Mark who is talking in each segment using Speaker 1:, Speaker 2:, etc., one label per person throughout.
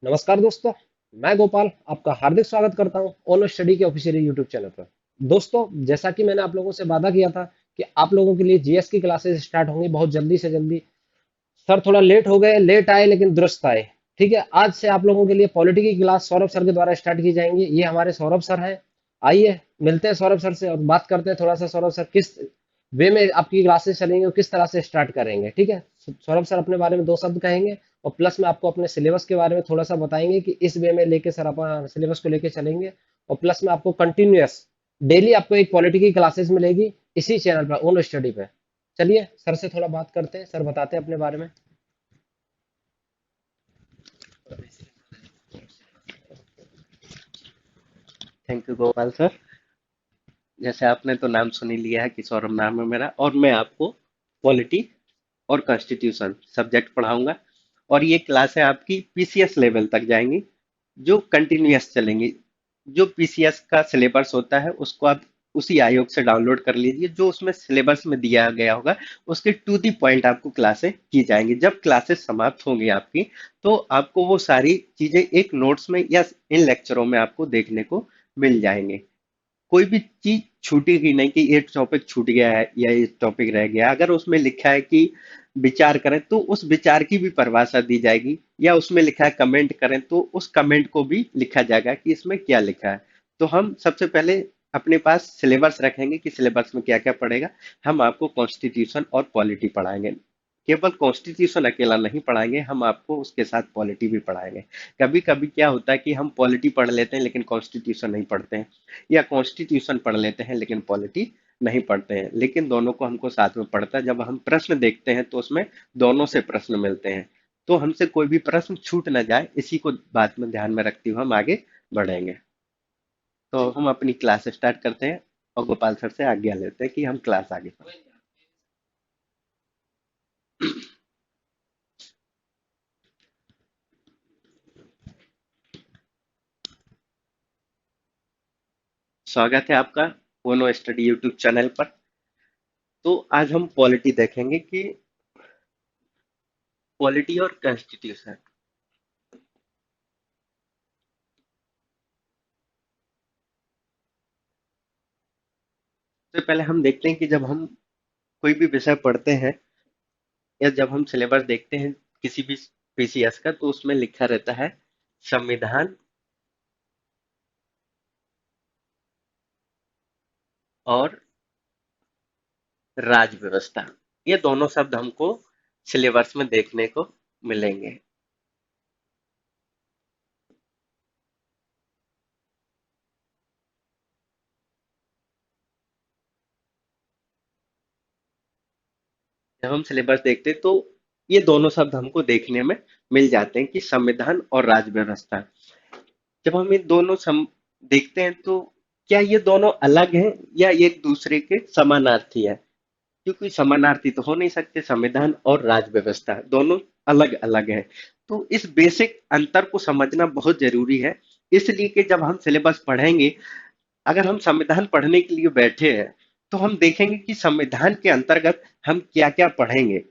Speaker 1: नमस्कार दोस्तों। मैं गोपाल आपका हार्दिक स्वागत करता हूं ऑन स्टडी के ऑफिशियल यूट्यूब चैनल पर। दोस्तों, जैसा कि मैंने आप लोगों से वादा किया था कि आप लोगों के लिए जीएस की क्लासेस स्टार्ट होंगी बहुत जल्दी से जल्दी। सर थोड़ा लेट हो गए, लेट आए लेकिन दुरुस्त आए। ठीक है, आज से आप लोगों के लिए पॉलिटी की क्लास सौरभ सर के द्वारा स्टार्ट की जाएंगी। ये हमारे सौरभ सर हैं। आइए मिलते हैं सौरभ सर से और बात करते हैं थोड़ा सा। सौरभ सर किस वे में आपकी क्लासेस चलेंगी और किस तरह से स्टार्ट करेंगे। ठीक है, सौरभ सर अपने बारे में दो शब्द कहेंगे और प्लस में आपको अपने सिलेबस के बारे में थोड़ा सा बताएंगे कि इस वे में लेके सर अपना सिलेबस को लेके चलेंगे। और प्लस में आपको कंटिन्यूअस डेली आपको एक पॉलिटी की क्लासेस मिलेगी इसी चैनल पर ओन स्टडी पे। चलिए सर से थोड़ा बात करते हैं, सर बताते हैं अपने बारे में।
Speaker 2: Thank you Gopal sir. जैसे आपने तो नाम सुन ही लिया है कि सौरभ नाम है मेरा, और मैं आपको पॉलिटी और कॉन्स्टिट्यूशन सब्जेक्ट पढ़ाऊंगा। और ये क्लास है आपकी पीसीएस लेवल तक जाएंगी, जो कंटिन्यूअस चलेंगी। जो पीसीएस का सिलेबस होता है उसको आप उसी आयोग से डाउनलोड कर लीजिए। जो उसमें सिलेबस में दिया गया होगा उसके टू दी पॉइंट आपको क्लासें की जाएंगी। जब क्लासेस समाप्त होंगी आपकी, तो आपको वो सारी चीजें एक नोट्स में या इन लेक्चरों में आपको देखने को मिल जाएंगे। कोई भी चीज छूटेगी नहीं कि ये टॉपिक छूट गया है या ये टॉपिक रह गया। अगर उसमें लिखा है कि विचार करें तो उस विचार की भी परिभाषा दी जाएगी, या उसमें लिखा है कमेंट करें तो उस कमेंट को भी लिखा जाएगा कि इसमें क्या लिखा है। तो हम सबसे पहले अपने पास सिलेबस रखेंगे कि सिलेबस में क्या क्या पढ़ेगा। हम आपको कॉन्स्टिट्यूशन और पॉलिटी पढ़ाएंगे। केवल कॉन्स्टिट्यूशन अकेला नहीं पढ़ाएंगे, हम आपको उसके साथ पॉलिटी भी पढ़ाएंगे। कभी कभी क्या होता है कि हम पॉलिटी पढ़ लेते हैं लेकिन कॉन्स्टिट्यूशन नहीं पढ़ते हैं, या कॉन्स्टिट्यूशन पढ़ लेते हैं लेकिन पॉलिटी नहीं पढ़ते हैं। लेकिन दोनों को हमको साथ में पढ़ता है। जब हम प्रश्न देखते हैं तो उसमें दोनों से प्रश्न मिलते हैं, तो हमसे कोई भी प्रश्न छूट ना जाए, इसी को बात में ध्यान में रखते हुए हम आगे बढ़ेंगे। तो हम अपनी क्लास स्टार्ट करते हैं और गोपाल सर से आज्ञा लेते हैं कि हम क्लास आगे बढ़ें। स्वागत है आपका ओनो स्टडी यूट्यूब चैनल पर। तो आज हम पॉलिटी देखेंगे कि पॉलिटी और कॉन्स्टिट्यूशन। सबसे पहले हम देखते हैं कि जब हम कोई भी विषय पढ़ते हैं या जब हम सिलेबस देखते हैं किसी भी पीसीएस का, तो उसमें लिखा रहता है संविधान और राज व्यवस्था। ये दोनों शब्द हमको सिलेबस में देखने को मिलेंगे। जब हम सिलेबस देखते हैं तो ये दोनों शब्द हमको देखने में मिल जाते हैं कि संविधान और राज व्यवस्था। जब हम इन दोनों देखते हैं तो क्या ये दोनों अलग हैं या ये एक दूसरे के समानार्थी है? क्योंकि समानार्थी तो हो नहीं सकते, संविधान और राज व्यवस्था दोनों अलग अलग हैं। तो इस बेसिक अंतर को समझना बहुत जरूरी है। इसलिए कि जब हम सिलेबस पढ़ेंगे, अगर हम संविधान पढ़ने के लिए बैठे हैं तो हम देखेंगे कि संविधान के अंतर्गत हम क्या क्या पढ़ेंगे।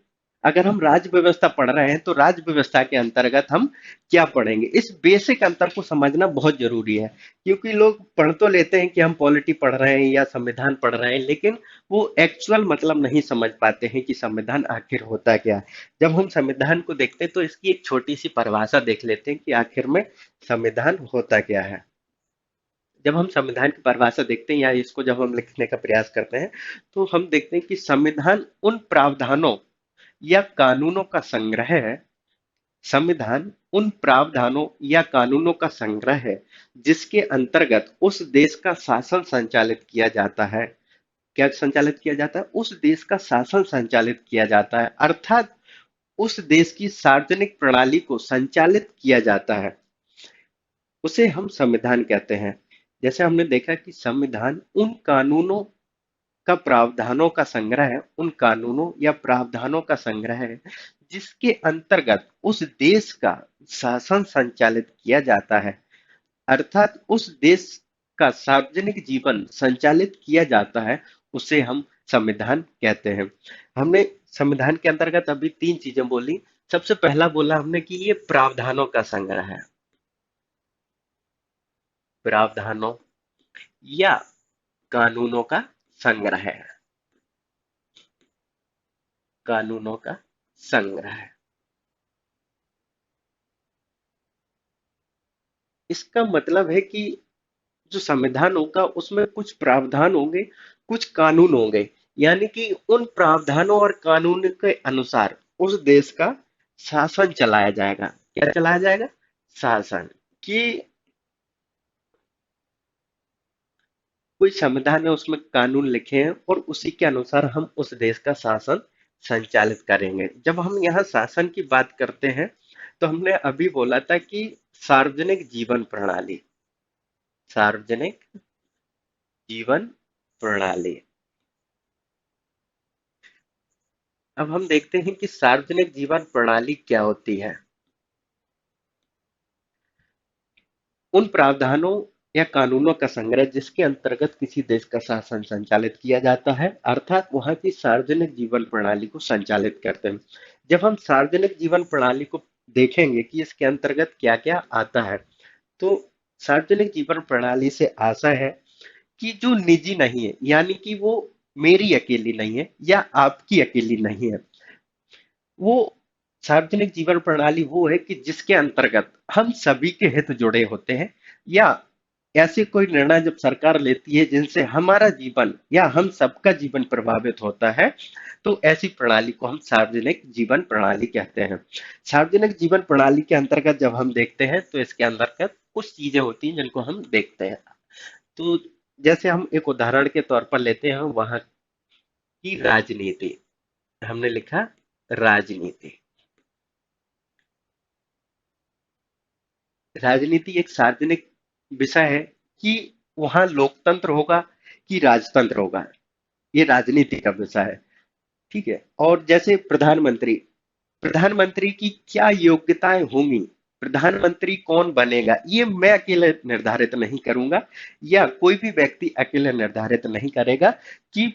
Speaker 2: अगर हम राज्य व्यवस्था पढ़ रहे हैं तो राज्य व्यवस्था के अंतर्गत हम क्या पढ़ेंगे। इस बेसिक अंतर को समझना बहुत जरूरी है। क्योंकि लोग पढ़ तो लेते हैं कि हम पॉलिटी पढ़ रहे हैं या संविधान पढ़ रहे हैं, लेकिन वो एक्चुअल मतलब नहीं समझ पाते हैं कि संविधान आखिर होता क्या है। जब हम संविधान को देखते हैं तो इसकी एक छोटी सी परिभाषा देख लेते हैं कि आखिर में संविधान होता क्या है। जब हम संविधान की परिभाषा देखते हैं या इसको जब हम लिखने का प्रयास करते हैं, तो हम देखते हैं कि संविधान उन प्रावधानों या कानूनों का संग्रह है। संविधान उन प्रावधानों या कानूनों का संग्रह है जिसके अंतर्गत उस देश का शासन संचालित किया जाता है। क्या संचालित किया जाता है? उस देश का शासन संचालित किया जाता है, अर्थात उस देश की सार्वजनिक प्रणाली को संचालित किया जाता है, उसे हम संविधान कहते हैं। जैसे हमने देखा कि संविधान उन कानूनों का प्रावधानों का संग्रह है, उन कानूनों या प्रावधानों का संग्रह है जिसके अंतर्गत उस देश का शासन संचालित किया जाता है, अर्थात उस देश का सार्वजनिक जीवन संचालित किया जाता है, उसे हम संविधान कहते हैं। हमने संविधान के अंतर्गत अभी तीन चीजें बोली। सबसे पहला बोला हमने कि ये प्रावधानों का संग्रह है। प्रावधानों या कानूनों का संग्रह है। कानूनों का संग्रह है। इसका मतलब है कि जो संविधान होगा उसमें कुछ प्रावधान होंगे, कुछ कानून होंगे, यानी कि उन प्रावधानों और कानून के अनुसार उस देश का शासन चलाया जाएगा। क्या चलाया जाएगा? शासन। कि कोई संविधान है उसमें कानून लिखे हैं और उसी के अनुसार हम उस देश का शासन संचालित करेंगे। जब हम यहाँ शासन की बात करते हैं तो हमने अभी बोला था कि सार्वजनिक जीवन प्रणाली, सार्वजनिक जीवन प्रणाली। अब हम देखते हैं कि सार्वजनिक जीवन प्रणाली क्या होती है। उन प्रावधानों या कानूनों का संग्रह जिसके अंतर्गत किसी देश का शासन संचालित किया जाता है, अर्थात वहां की सार्वजनिक जीवन प्रणाली को संचालित करते हैं। जब हम सार्वजनिक जीवन प्रणाली को देखेंगे कि इसके अंतर्गत क्या क्या आता है, तो सार्वजनिक जीवन प्रणाली से आशा है कि जो निजी नहीं है, यानी कि वो मेरी अकेली नहीं है या आपकी अकेली नहीं है, वो सार्वजनिक जीवन प्रणाली वो है कि जिसके अंतर्गत हम सभी के हित जुड़े होते हैं, या ऐसे कोई निर्णय जब सरकार लेती है जिनसे हमारा जीवन या हम सबका जीवन प्रभावित होता है, तो ऐसी प्रणाली को हम सार्वजनिक जीवन प्रणाली कहते हैं। सार्वजनिक जीवन प्रणाली के अंतर्गत जब हम देखते हैं तो इसके अंतर्गत कुछ चीजें होती हैं जिनको हम देखते हैं। तो जैसे हम एक उदाहरण के तौर पर लेते हैं वहां की राजनीति। हमने लिखा राजनीति। राजनीति एक सार्वजनिक विषय है कि वहां लोकतंत्र होगा कि राजतंत्र होगा, ये राजनीति का विषय है। ठीक है। और जैसे प्रधानमंत्री, प्रधानमंत्री की क्या योग्यताएं होंगी, प्रधानमंत्री कौन बनेगा, ये मैं अकेले निर्धारित नहीं करूंगा या कोई भी व्यक्ति अकेले निर्धारित नहीं करेगा। कि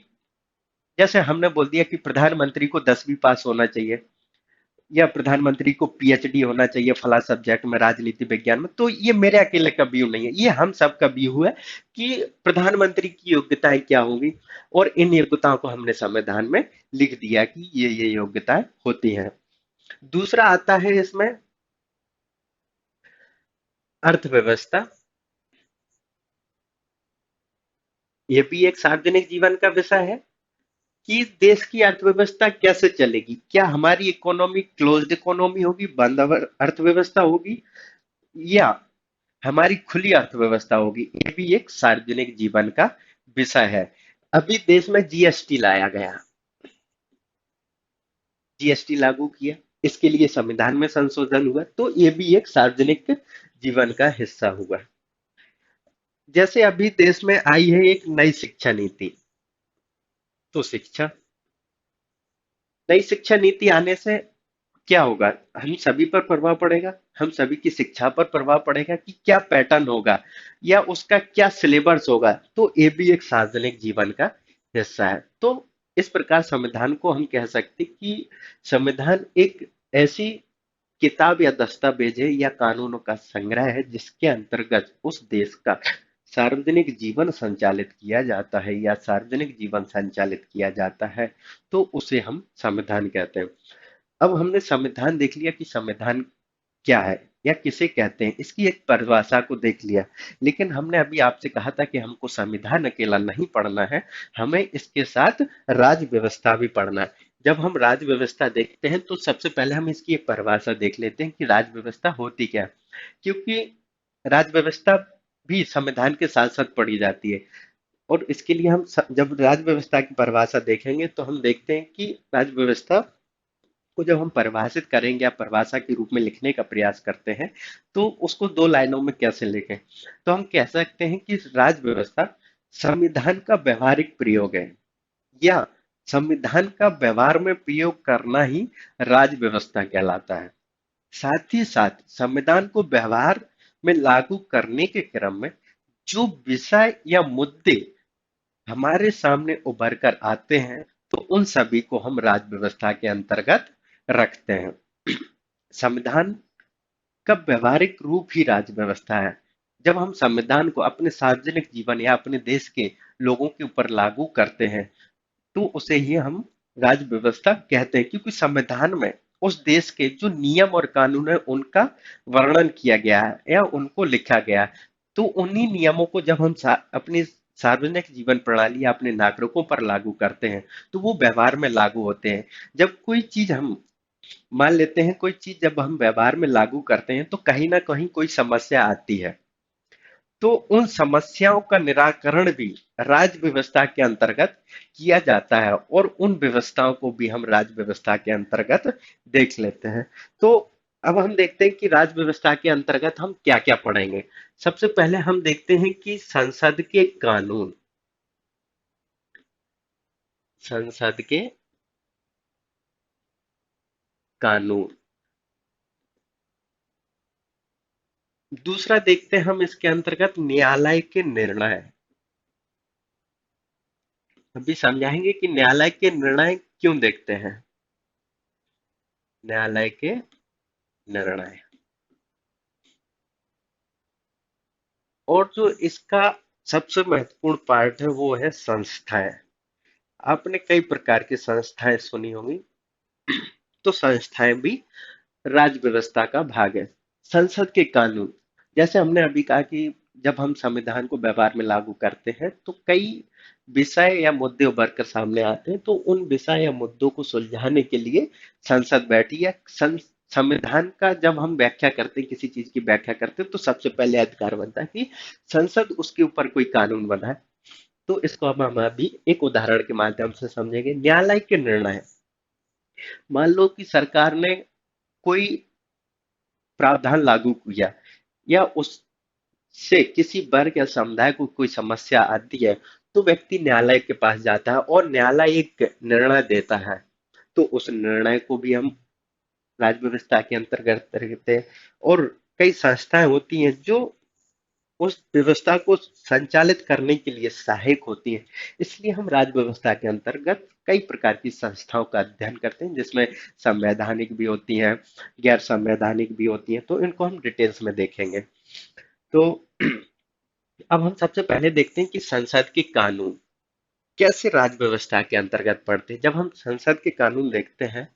Speaker 2: जैसे हमने बोल दिया कि प्रधानमंत्री को 10वीं पास होना चाहिए या प्रधानमंत्री को पीएचडी होना चाहिए फला सब्जेक्ट में, राजनीति विज्ञान में, तो ये मेरे अकेले का व्यू नहीं है, ये हम सब का व्यू है कि प्रधानमंत्री की योग्यताएं क्या होंगी। और इन योग्यताओं को हमने संविधान में लिख दिया कि ये योग्यताएं होती हैं। दूसरा आता है इसमें अर्थव्यवस्था। ये भी एक सार्वजनिक जीवन का विषय है कि देश की अर्थव्यवस्था कैसे चलेगी, क्या हमारी इकोनॉमी क्लोज्ड इकोनॉमी होगी, बंद अर्थव्यवस्था होगी, या हमारी खुली अर्थव्यवस्था होगी। ये भी एक सार्वजनिक जीवन का विषय है। अभी देश में जीएसटी लाया गया, जीएसटी लागू किया, इसके लिए संविधान में संशोधन हुआ, तो ये भी एक सार्वजनिक जीवन का हिस्सा हुआ। जैसे अभी देश में आई है एक नई शिक्षा नीति, तो शिक्षा, नई शिक्षा नीति आने से क्या होगा, हम सभी पर प्रभाव पड़ेगा, हम सभी की शिक्षा पर प्रभाव पड़ेगा कि क्या पैटर्न होगा या उसका क्या सिलेबस होगा, तो ये भी एक सार्वजनिक जीवन का हिस्सा है। तो इस प्रकार संविधान को हम कह सकते हैं कि संविधान एक ऐसी किताब या दस्तावेज है या कानूनों का संग्रह है जिसके अंतर्गत उस देश का सार्वजनिक जीवन संचालित किया जाता है या सार्वजनिक जीवन संचालित किया जाता है, तो उसे हम संविधान कहते हैं। अब हमने संविधान देख लिया कि संविधान क्या है या किसे कहते हैं, इसकी एक परिभाषा को देख लिया। लेकिन हमने अभी आपसे कहा था कि हमको संविधान अकेला नहीं पढ़ना है, हमें इसके साथ राज्य व्यवस्था भी पढ़ना है। जब हम राज्य व्यवस्था देखते हैं तो सबसे पहले हम इसकी एक परिभाषा देख लेते हैं कि राज्य व्यवस्था होती क्या है, क्योंकि राज्य व्यवस्था भी संविधान के साथ साथ पढ़ी जाती है। और इसके लिए हम जब राज्य व्यवस्था की परिभाषा देखेंगे तो हम देखते हैं कि राज्य व्यवस्था को जब हम परिभाषित करेंगे या परिभाषा के रूप में लिखने का प्रयास करते हैं, तो उसको दो लाइनों में कैसे लिखें, तो हम कह सकते हैं कि राज्य व्यवस्था संविधान का व्यवहारिक प्रयोग है, या संविधान का व्यवहार में प्रयोग करना ही राज्य व्यवस्था कहलाता है। साथ ही साथ संविधान को व्यवहार में लागू करने के क्रम में जो विषय या मुद्दे हमारे सामने उभर कर आते हैं, तो उन सभी को हम राज्य व्यवस्था के अंतर्गत रखते हैं। संविधान का व्यवहारिक रूप ही राज्य व्यवस्था है। जब हम संविधान को अपने सार्वजनिक जीवन या अपने देश के लोगों के ऊपर लागू करते हैं तो उसे ही हम राज्य व्यवस्था कहते हैं, क्योंकि संविधान में उस देश के जो नियम और कानून है उनका वर्णन किया गया है या उनको लिखा गया है। तो उन्हीं नियमों को जब हम अपनी सार्वजनिक जीवन प्रणाली या अपने नागरिकों पर लागू करते हैं तो वो व्यवहार में लागू होते हैं। जब कोई चीज हम मान लेते हैं, कोई चीज जब हम व्यवहार में लागू करते हैं तो कहीं ना कहीं कोई समस्या आती है, तो उन समस्याओं का निराकरण भी राज्य व्यवस्था के अंतर्गत किया जाता है और उन व्यवस्थाओं को भी हम राज्य व्यवस्था के अंतर्गत देख लेते हैं। तो अब हम देखते हैं कि राज्य व्यवस्था के अंतर्गत हम क्या क्या पढ़ेंगे। सबसे पहले हम देखते हैं कि संसद के कानून, संसद के कानून। दूसरा देखते हैं हम इसके अंतर्गत न्यायालय के निर्णय। अभी समझाएंगे कि न्यायालय के निर्णय क्यों देखते हैं, न्यायालय के निर्णय। और जो इसका सबसे महत्वपूर्ण पार्ट है वो है संस्थाएं। आपने कई प्रकार की संस्थाएं सुनी होंगी, तो संस्थाएं भी राज्य व्यवस्था का भाग है। संसद के कानून, जैसे हमने अभी कहा कि जब हम संविधान को व्यवहार में लागू करते हैं तो कई विषय या मुद्दे उभर कर सामने आते हैं, तो उन विषय या मुद्दों को सुलझाने के लिए संसद बैठी है। संविधान का जब हम व्याख्या करते हैं, किसी चीज की व्याख्या करते हैं, तो सबसे पहले अधिकार बनता है कि संसद उसके ऊपर कोई कानून बनाए। तो इसको अब हम अभी एक उदाहरण के माध्यम से समझेंगे। न्यायालय के निर्णय, मान लो कि सरकार ने कोई प्रावधान लागू किया या उससे किसी वर्ग या समुदाय को कोई समस्या आती है, तो व्यक्ति न्यायालय के पास जाता है और न्यायालय एक निर्णय देता है। तो उस निर्णय को भी हम राज्य व्यवस्था के अंतर्गत रखते हैं। और कई संस्थाएं होती हैं जो उस व्यवस्था को संचालित करने के लिए सहायक होती हैं। इसलिए हम राज्य व्यवस्था के अंतर्गत कई प्रकार की संस्थाओं का अध्ययन करते हैं, जिसमें संवैधानिक भी होती हैं, गैर संवैधानिक भी होती हैं। तो इनको हम डिटेल्स में देखेंगे। तो अब हम सबसे पहले देखते हैं कि संसद के कानून कैसे राज्य व्यवस्था के अंतर्गत पढ़ते हैं। जब हम संसद के कानून देखते हैं,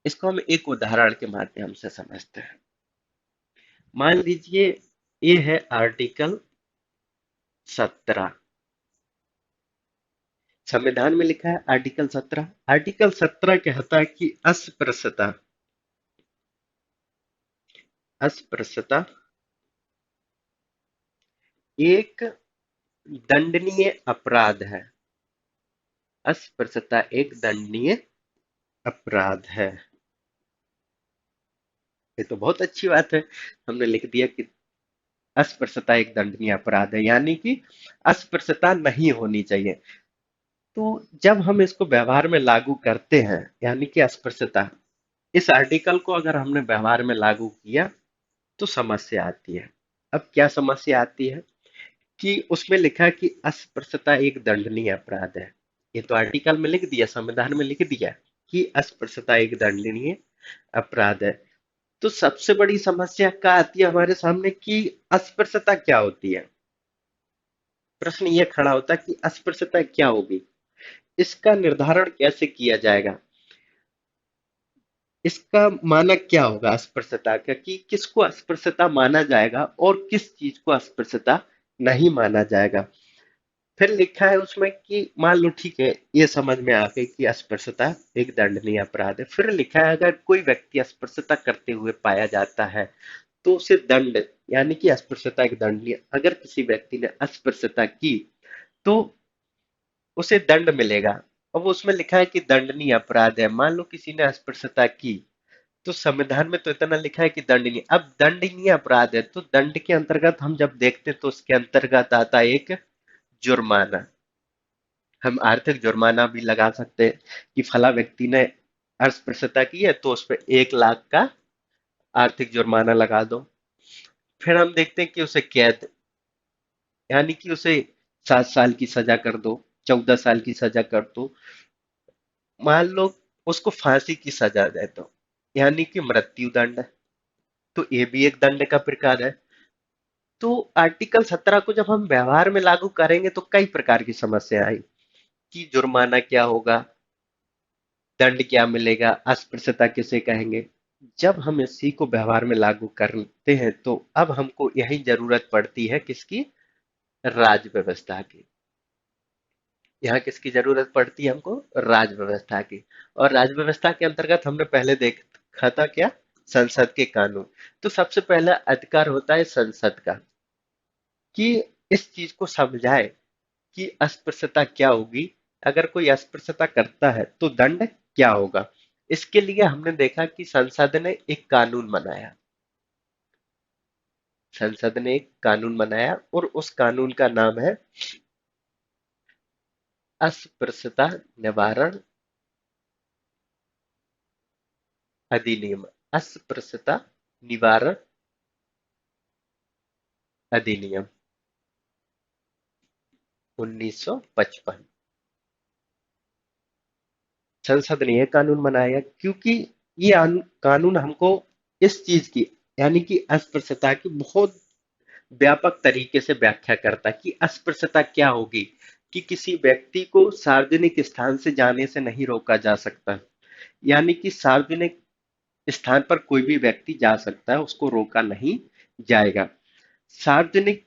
Speaker 2: इसको हम एक उदाहरण के माध्यम से समझते हैं। मान लीजिए ये है आर्टिकल 17, संविधान में लिखा है आर्टिकल 17। आर्टिकल 17 कहता है कि अस्पृश्यता, अस्पृश्यता एक दंडनीय अपराध है। अस्पृश्यता एक दंडनीय अपराध है। ये तो बहुत अच्छी बात है, हमने लिख दिया कि अस्पृश्यता एक दंडनीय अपराध है, यानी कि अस्पृश्यता नहीं होनी चाहिए। तो जब हम इसको व्यवहार में लागू करते हैं, यानी कि अस्पृश्यता, इस आर्टिकल को अगर हमने व्यवहार में लागू किया तो समस्या आती है। अब क्या समस्या आती है कि उसमें लिखा है कि अस्पृश्यता एक दंडनीय अपराध है। ये तो आर्टिकल में लिख दिया, संविधान में लिख दिया कि अस्पृश्यता एक दंडनीय अपराध है। तो सबसे बड़ी समस्या क्या आती है हमारे सामने कि अस्पृश्यता क्या होती है। प्रश्न ये खड़ा होता है कि अस्पृश्यता क्या होगी, इसका निर्धारण कैसे किया जाएगा, इसका मानक क्या होगा अस्पृश्यता का, कि किसको अस्पृश्यता माना जाएगा और किस चीज को अस्पृश्यता नहीं माना जाएगा। फिर लिखा है उसमें कि मान लो ठीक है, ये समझ में आ गई कि अस्पृश्यता एक दंडनीय अपराध है। फिर लिखा है अगर कोई व्यक्ति अस्पृश्यता करते हुए पाया जाता है तो उसे दंड, यानी कि अस्पृश्यता एक दंडनीय, अगर किसी व्यक्ति ने अस्पृश्यता की तो उसे दंड मिलेगा। अब उसमें लिखा है कि दंडनीय अपराध है। मान लो किसी ने अस्पृश्यता की, तो संविधान में तो इतना लिखा है कि दंडनीय। अब दंडनीय अपराध है तो दंड के अंतर्गत हम जब देखते हैं तो उसके अंतर्गत आता है एक जुर्माना। हम आर्थिक जुर्माना भी लगा सकते हैं कि फला व्यक्ति ने अस्पृश्यता की है तो उस पर 1 लाख का आर्थिक जुर्माना लगा दो। फिर हम देखते हैं कि उसे कैद, यानी कि उसे 7 साल की सजा कर दो, 14 साल की सजा कर दो। मान लो उसको फांसी की सजा दे दो, यानी कि मृत्यु दंड, तो ये भी एक दंड का प्रकार है। तो आर्टिकल 17 को जब हम व्यवहार में लागू करेंगे तो कई प्रकार की समस्या आई कि जुर्माना क्या होगा, दंड क्या मिलेगा, अस्पृश्यता किसे कहेंगे। जब हम इसी को व्यवहार में लागू करते हैं तो अब हमको यही जरूरत पड़ती है किसकी, राज व्यवस्था की। यहाँ किसकी जरूरत पड़ती है हमको, राज व्यवस्था की। और राज व्यवस्था के अंतर्गत हमने पहले देखा था क्या, संसद के कानून। तो सबसे पहला अधिकार होता है संसद का कि इस चीज को समझाए कि अस्पृश्यता क्या होगी, अगर कोई अस्पृश्यता करता है तो दंड क्या होगा। इसके लिए हमने देखा कि संसद ने एक कानून बनाया, संसद ने एक कानून बनाया और उस कानून का नाम है अस्पृश्यता निवारण अधिनियम। अस्पृश्यता निवारण अधिनियम 1955। संसद ने यह कानून बनाया क्योंकि ये कानून हमको इस चीज की, यानी कि अस्पृश्यता की बहुत व्यापक तरीके से व्याख्या करता है कि अस्पृश्यता क्या होगी, कि किसी व्यक्ति को सार्वजनिक स्थान से जाने से नहीं रोका जा सकता, यानी कि सार्वजनिक स्थान पर कोई भी व्यक्ति जा सकता है, उसको रोका नहीं जाएगा। सार्वजनिक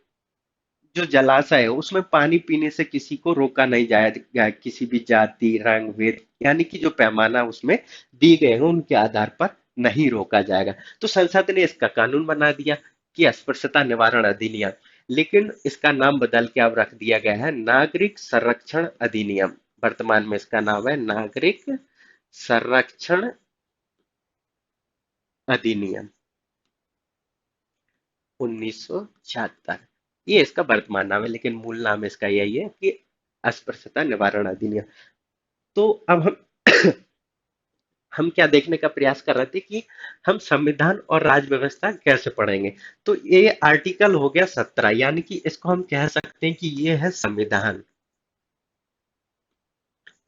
Speaker 2: जो जलाशय है उसमें पानी पीने से किसी को रोका नहीं जाएगा, किसी भी जाति रंग भेद, यानी कि जो पैमाना उसमें दी गए हैं उनके आधार पर नहीं रोका जाएगा। तो संसद ने इसका कानून बना दिया कि अस्पृश्यता निवारण अधिनियम, लेकिन इसका नाम बदल के अब रख दिया गया है नागरिक संरक्षण अधिनियम। वर्तमान में इसका नाम है नागरिक संरक्षण अधिनियम 1976। ये इसका वर्तमान नाम है, लेकिन मूल नाम इसका यही है कि अस्पृश्यता निवारण अधिनियम। तो अब हम क्या देखने का प्रयास कर रहे थे कि हम संविधान और राज व्यवस्था कैसे पढ़ेंगे। तो ये आर्टिकल हो गया 17, यानी कि इसको हम कह सकते हैं कि ये है संविधान।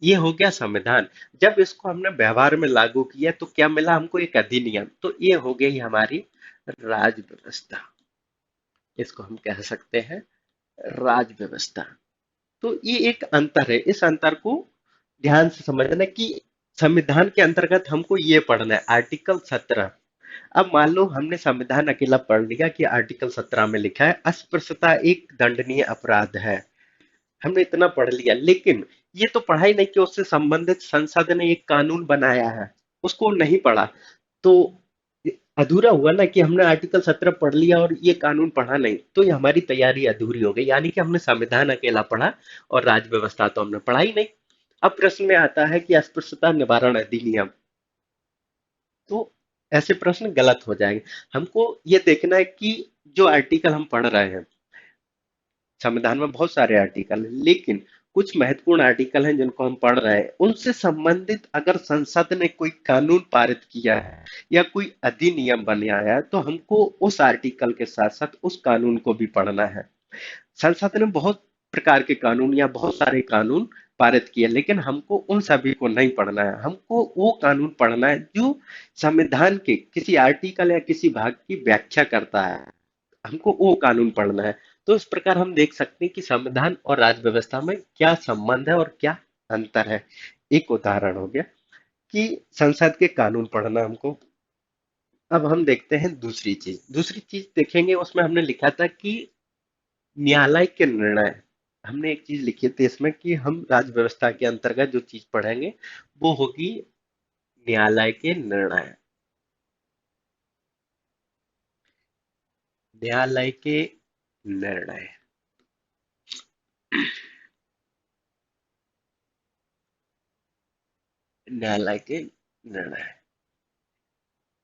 Speaker 2: ये हो गया संविधान। जब इसको हमने व्यवहार में लागू किया तो क्या मिला हमको, एक अधिनियम। तो ये हो गई हमारी राज व्यवस्था, इसको हम कह सकते हैं राज व्यवस्था। तो ये एक अंतर है, इस अंतर को ध्यान से समझना कि संविधान के अंतर्गत हमको ये पढ़ना है आर्टिकल 17। अब मान लो हमने संविधान अकेला पढ़ लिया कि आर्टिकल 17 में लिखा है अस्पृश्यता एक दंडनीय अपराध है, हमने इतना पढ़ लिया, लेकिन ये तो पढ़ा ही नहीं कि उससे संबंधित संसद ने एक कानून बनाया है, उसको नहीं पढ़ा। तो अधूरा हुआ ना कि हमने आर्टिकल 17 पढ़ लिया और ये कानून पढ़ा नहीं, तो ये हमारी तैयारी अधूरी हो गई, यानी कि हमने संविधान अकेला पढ़ा और राज व्यवस्था तो हमने पढ़ा ही नहीं। अब प्रश्न में आता है कि अस्पृश्यता निवारण अधिनियम, तो ऐसे प्रश्न गलत हो जाएंगे। हमको ये देखना है कि जो आर्टिकल हम पढ़ रहे हैं, संविधान में बहुत सारे आर्टिकल हैं, लेकिन कुछ महत्वपूर्ण आर्टिकल हैं जिनको हम पढ़ रहे हैं, उनसे संबंधित अगर संसद ने कोई कानून पारित किया है या कोई अधिनियम बनाया है तो हमको उस आर्टिकल के साथ साथ उस कानून को भी पढ़ना है। संसद ने बहुत प्रकार के कानून या बहुत सारे कानून पारित किए, लेकिन हमको उन सभी को नहीं पढ़ना है, हमको वो कानून पढ़ना है जो संविधान के किसी आर्टिकल या किसी भाग की व्याख्या करता है, हमको वो कानून पढ़ना है। तो इस प्रकार हम देख सकते हैं कि संविधान और राज व्यवस्था में क्या संबंध है और क्या अंतर है। एक उदाहरण हो गया कि संसद के कानून पढ़ना हमको। अब हम देखते हैं दूसरी चीज देखेंगे, उसमें हमने लिखा था कि न्यायालय के निर्णय। हमने एक चीज लिखी थी इसमें कि हम राज व्यवस्था के अंतर्गत जो चीज पढ़ेंगे वो होगी न्यायालय के निर्णय। न्यायालय के निर्णय, न्यायालय के निर्णय,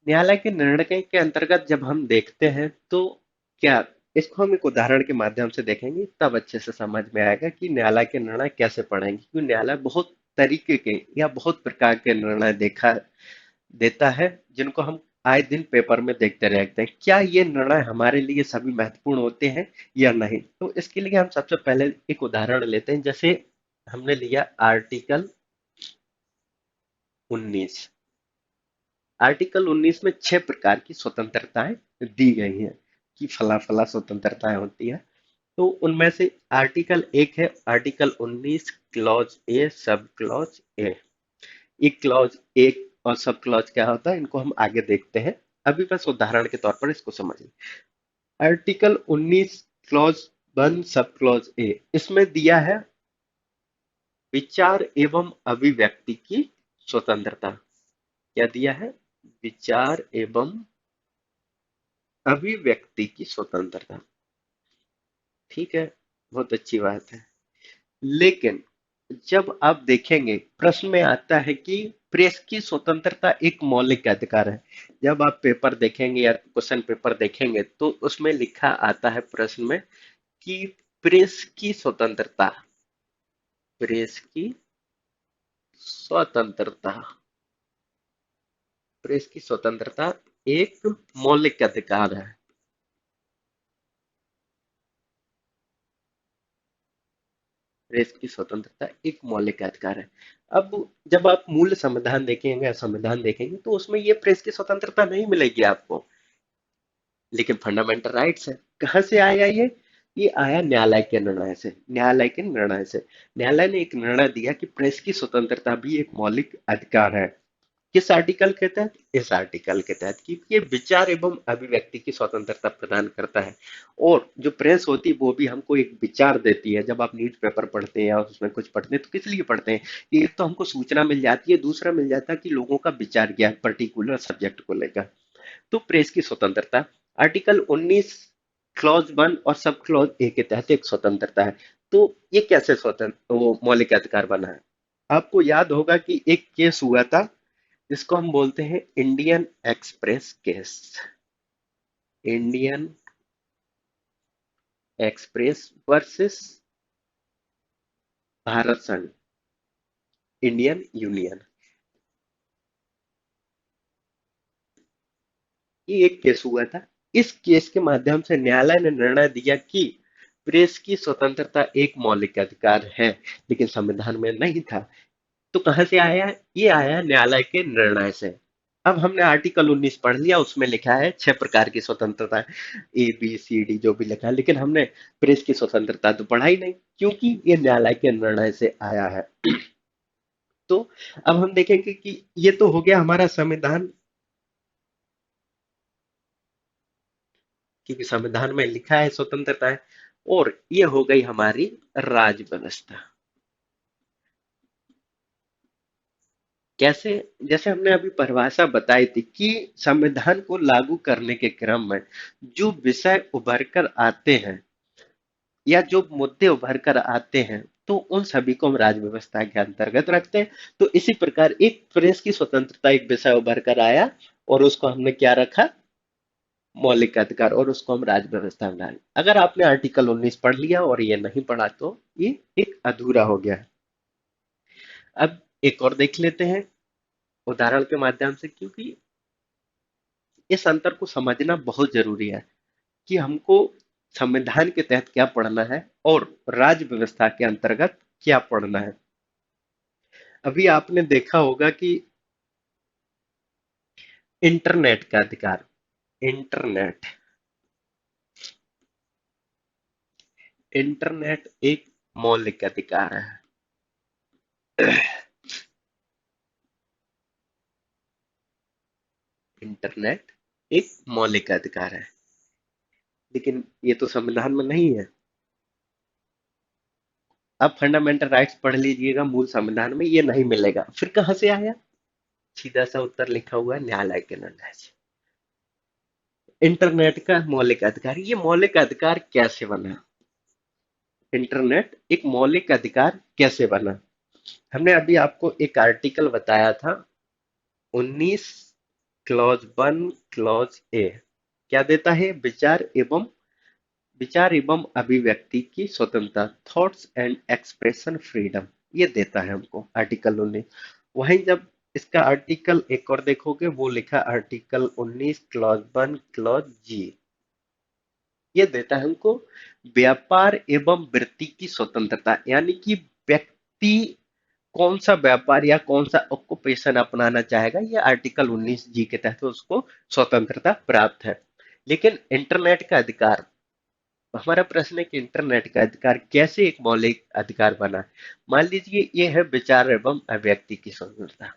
Speaker 2: न्यायालय के निर्णय के अंतर्गत जब हम देखते हैं तो क्या, इसको हम एक उदाहरण के माध्यम से देखेंगे तब अच्छे से समझ में आएगा कि न्यायालय के निर्णय कैसे पढ़ेंगे, क्योंकि न्यायालय बहुत तरीके के या बहुत प्रकार के निर्णय देखा देता है जिनको हम आए दिन पेपर में देखते रहते हैं। क्या ये निर्णय हमारे लिए सभी महत्वपूर्ण होते हैं या नहीं। तो इसके लिए हम सबसे पहले एक उदाहरण लेते हैं, जैसे हमने लिया आर्टिकल 19। आर्टिकल 19 में 6 प्रकार की स्वतंत्रताएं दी गई हैं। की फला फला स्वतंत्रताएं होती है। तो उनमें से आर्टिकल एक है article 19 clause A sub clause A. ये क्लॉज एक और सब क्लॉज क्या होता है इनको हम आगे देखते हैं। अभी बस उदाहरण के तौर पर इसको समझिए। Article 19 clause one sub clause A इसमें दिया है विचार एवं अभिव्यक्ति की स्वतंत्रता। क्या दिया है? विचार एवं अभिव्यक्ति की स्वतंत्रता। ठीक है, बहुत अच्छी बात है। लेकिन जब आप देखेंगे प्रश्न में आता है कि प्रेस की स्वतंत्रता एक मौलिक अधिकार है। जब आप पेपर देखेंगे या क्वेश्चन पेपर देखेंगे तो उसमें लिखा आता है प्रश्न में कि प्रेस की स्वतंत्रता, प्रेस की स्वतंत्रता, प्रेस की स्वतंत्रता एक मौलिक अधिकार है। प्रेस की स्वतंत्रता एक मौलिक अधिकार है। अब जब आप मूल संविधान देखेंगे या संविधान देखेंगे तो उसमें ये प्रेस की स्वतंत्रता नहीं मिलेगी आपको। लेकिन फंडामेंटल राइट्स है। कहाँ से आया ये आया न्यायालय के निर्णय से। न्यायालय के निर्णय से न्यायालय ने एक निर्णय दिया कि प्रेस की स्वतंत्रता भी एक मौलिक अधिकार है। किस आर्टिकल के तहत? इस आर्टिकल के तहत कि ये विचार एवं अभिव्यक्ति की स्वतंत्रता प्रदान करता है। और जो प्रेस होती है वो भी हमको एक विचार देती है। जब आप न्यूज पेपर पढ़ते हैं या उसमें कुछ पढ़ते हैं तो किस लिए पढ़ते हैं? एक तो हमको सूचना मिल जाती है, दूसरा मिल जाता है कि लोगों का विचार क्या है पर्टिकुलर सब्जेक्ट को लेकर। तो प्रेस की स्वतंत्रता आर्टिकल 19 क्लॉज वन और सब क्लॉज ए के तहत एक स्वतंत्रता है। तो ये कैसे स्वतंत्र वो मौलिक अधिकार बना है? आपको याद होगा कि एक केस हुआ था जिसको हम बोलते हैं Indian express case. Indian express versus Bharat संघ, इंडियन यूनियन। ये एक केस हुआ था। इस केस के माध्यम से न्यायालय ने निर्णय दिया कि प्रेस की स्वतंत्रता एक मौलिक अधिकार है, लेकिन संविधान में नहीं था। तो कहां से आया? ये आया न्यायालय के निर्णय से। अब हमने आर्टिकल 19 पढ़ लिया, उसमें लिखा है 6 प्रकार की स्वतंत्रता, ए बी सी डी जो भी लिखा है, लेकिन हमने प्रेस की स्वतंत्रता तो पढ़ा ही नहीं, क्योंकि ये न्यायालय के निर्णय से आया है। तो अब हम देखेंगे कि ये तो हो गया हमारा संविधान, क्योंकि संविधान में लिखा है स्वतंत्रता है। और ये हो गई हमारी राज्य व्यवस्था। कैसे? जैसे हमने अभी परिभाषा बताई थी कि संविधान को लागू करने के क्रम में जो विषय उभर कर आते हैं या जो मुद्दे उभर कर आते हैं तो उन सभी को हम राज्य व्यवस्था के अंतर्गत रखते हैं। तो इसी प्रकार एक प्रेस की स्वतंत्रता एक विषय उभर कर आया और उसको हमने क्या रखा? मौलिक अधिकार, और उसको हम राज्य व्यवस्था में डालें। अगर आपने आर्टिकल 19 पढ़ लिया और ये नहीं पढ़ा तो ये एक अधूरा हो गया। अब एक और देख लेते हैं उदाहरण के माध्यम से, क्योंकि इस अंतर को समझना बहुत जरूरी है कि हमको संविधान के तहत क्या पढ़ना है और राज्य व्यवस्था के अंतर्गत क्या पढ़ना है। अभी आपने देखा होगा कि इंटरनेट का अधिकार, इंटरनेट, इंटरनेट एक मौलिक अधिकार है। इंटरनेट एक मौलिक अधिकार है, लेकिन ये तो संविधान में नहीं है। अब फंडामेंटल राइट्स पढ़ लीजिएगा, मूल संविधान में ये नहीं मिलेगा। फिर कहां से आया? सीधा सा उत्तर लिखा हुआ है न्यायालय के निर्णय से। इंटरनेट का मौलिक अधिकार, ये मौलिक अधिकार कैसे बना? इंटरनेट एक मौलिक अधिकार कैसे बना? हमने अभी आपको एक आर्टिकल बताया था 19 क्लॉज वन क्लॉज ए। क्या देता है? विचार एवं अभिव्यक्ति की स्वतंत्रता, थॉट्स एंड एक्सप्रेशन फ्रीडम, ये देता है हमको आर्टिकल 19। वहीं जब इसका आर्टिकल एक और देखोगे वो लिखा आर्टिकल 19 क्लॉज वन क्लॉज जी। ये देता है हमको व्यापार एवं वृत्ति की स्वतंत्रता, यानी कि व्यक्ति कौन सा व्यापार या कौन सा ऑक्युपेशन अपनाना चाहेगा, ये आर्टिकल 19 जी के तहत उसको स्वतंत्रता प्राप्त है। लेकिन इंटरनेट का अधिकार, हमारा प्रश्न है कि इंटरनेट का अधिकार कैसे एक मौलिक अधिकार बना। मान लीजिए ये है विचार एवं अभिव्यक्ति की स्वतंत्रता।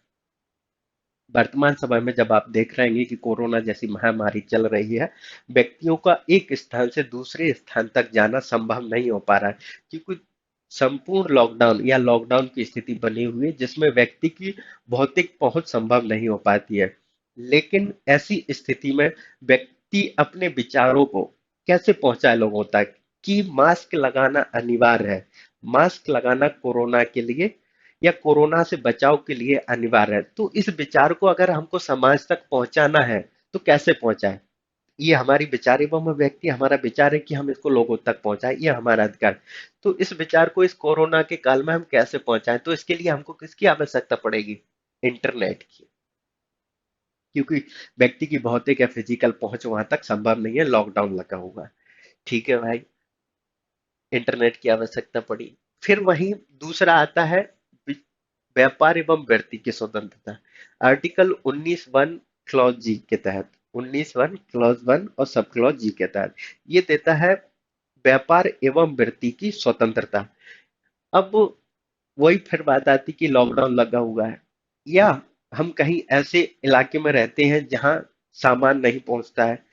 Speaker 2: वर्तमान समय में जब आप देख रहे हैं कि कोरोना जैसी महामारी चल रही है, व्यक्तियों का एक स्थान से दूसरे स्थान तक जाना संभव नहीं हो पा रहा है, क्योंकि संपूर्ण लॉकडाउन या लॉकडाउन की स्थिति बनी हुई है जिसमें व्यक्ति की भौतिक पहुंच संभव नहीं हो पाती है। लेकिन ऐसी स्थिति में व्यक्ति अपने विचारों को कैसे पहुंचाए लोगों तक, कि मास्क लगाना अनिवार्य है, मास्क लगाना कोरोना के लिए या कोरोना से बचाव के लिए अनिवार्य है। तो इस विचार को अगर हमको समाज तक पहुंचाना है तो कैसे पहुंचाए? ये हमारी विचार एवं व्यक्ति, हमारा विचार है कि हम इसको लोगों तक पहुंचाए, ये हमारा अधिकार। तो इस विचार को इस कोरोना के काल में हम कैसे पहुंचाएं? तो इसके लिए हमको किसकी आवश्यकता पड़ेगी? इंटरनेट की, क्योंकि व्यक्ति की भौतिक या फिजिकल पहुंच वहां तक संभव नहीं है, लॉकडाउन लगा हुआ है। ठीक है भाई, इंटरनेट की आवश्यकता पड़ी। फिर वहीं दूसरा आता है व्यापार एवं व्यक्ति की स्वतंत्रता। आर्टिकल 19(1) क्लॉज जी के तहत, 19(1) क्लॉज 1 और सब क्लॉज जी के तहत ये देता है व्यापार एवं व्यक्ति की स्वतंत्रता। अब वही फिर बात आती कि लॉकडाउन लगा हुआ है, या हम कहीं ऐसे इलाके में रहते हैं जहां सामान नहीं पहुंचता है,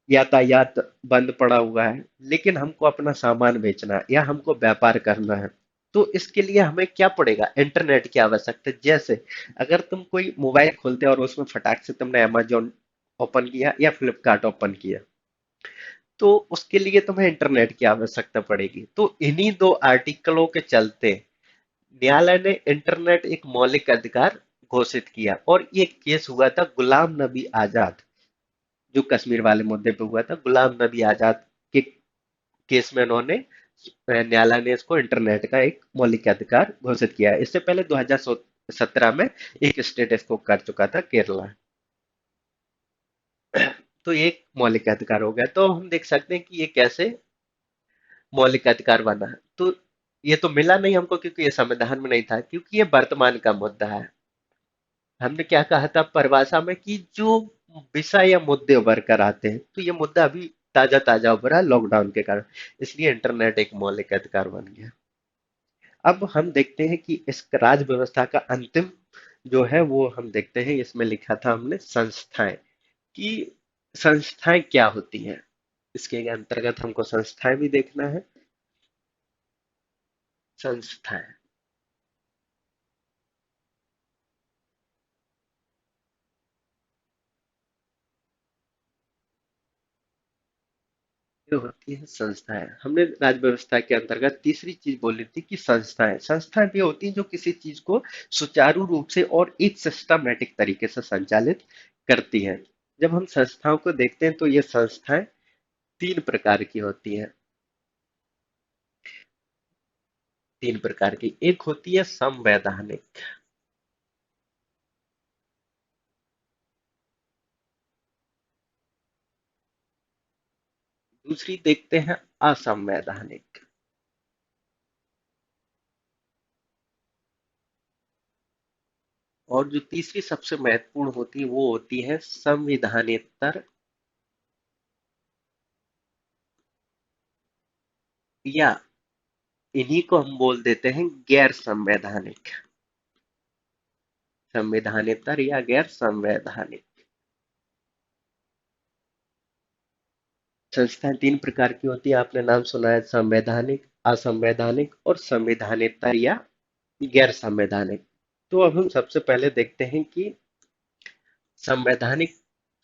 Speaker 2: यातायात बंद पड़ा हुआ है, लेकिन हमको अपना सामान बेचना है या हमको व्यापार करना है। तो इसके लिए हमें क्या पड़ेगा? इंटरनेट की आवश्यकता। जैसे अगर तुम कोई मोबाइल खोलते और उसमें फटाक से तुमने अमेजोन ओपन किया या फ्लिपकार्ट ओपन किया, तो उसके लिए तुम्हें इंटरनेट की आवश्यकता पड़ेगी। तो इन्हीं दो आर्टिकलों के चलते न्यायालय ने इंटरनेट एक मौलिक अधिकार घोषित किया, और ये केस हुआ था गुलाम नबी आजाद, जो कश्मीर वाले मुद्दे पे हुआ था। गुलाम नबी आजाद के केस में उन्होंने, न्यायालय ने इसको इंटरनेट का एक मौलिक अधिकार घोषित किया है। इससे पहले 2017 में एक स्टेट इसको कर चुका था, केरला। तो ये एक मौलिक अधिकार हो गया। तो हम देख सकते हैं कि ये कैसे मौलिक अधिकार बना है। तो ये तो मिला नहीं हमको क्योंकि ये संविधान में नहीं था, क्योंकि ये वर्तमान का मुद्दा है। हमने क्या कहा था परिभाषा में कि जो विषय या मुद्दे उभर कर आते हैं, तो ये मुद्दा अभी ताजा ताजा उभरा है लॉकडाउन के कारण, इसलिए इंटरनेट एक मौलिक अधिकार बन गया। अब हम देखते हैं कि इस राज व्यवस्था का अंतिम जो है वो हम देखते हैं, इसमें लिखा था हमने संस्थाएं, कि संस्थाएं क्या होती हैं। इसके अंतर्गत हमको संस्थाएं भी देखना है। संस्थाएं जो होती है, संस्थाएं, हमने राज्य व्यवस्था के अंतर्गत तीसरी चीज बोली थी कि संस्थाएं, संस्थाएं भी होती हैं जो किसी चीज को सुचारू रूप से और एक सिस्टमैटिक तरीके से संचालित करती हैं। जब हम संस्थाओं को देखते हैं तो ये संस्थाएं तीन प्रकार की होती हैं। तीन प्रकार की, एक होती है संवैधानिक, दूसरी देखते हैं असंवैधानिक, और जो तीसरी सबसे महत्वपूर्ण होती है वो होती है संविधानेतर, या इन्हीं को हम बोल देते हैं गैर संवैधानिक। संविधानेतर या गैर संवैधानिक संस्थाएं तीन प्रकार की होती है, आपने नाम सुना है, संवैधानिक, असंवैधानिक और संविधानेतर या गैर संवैधानिक। तो अब हम सबसे पहले देखते हैं कि संवैधानिक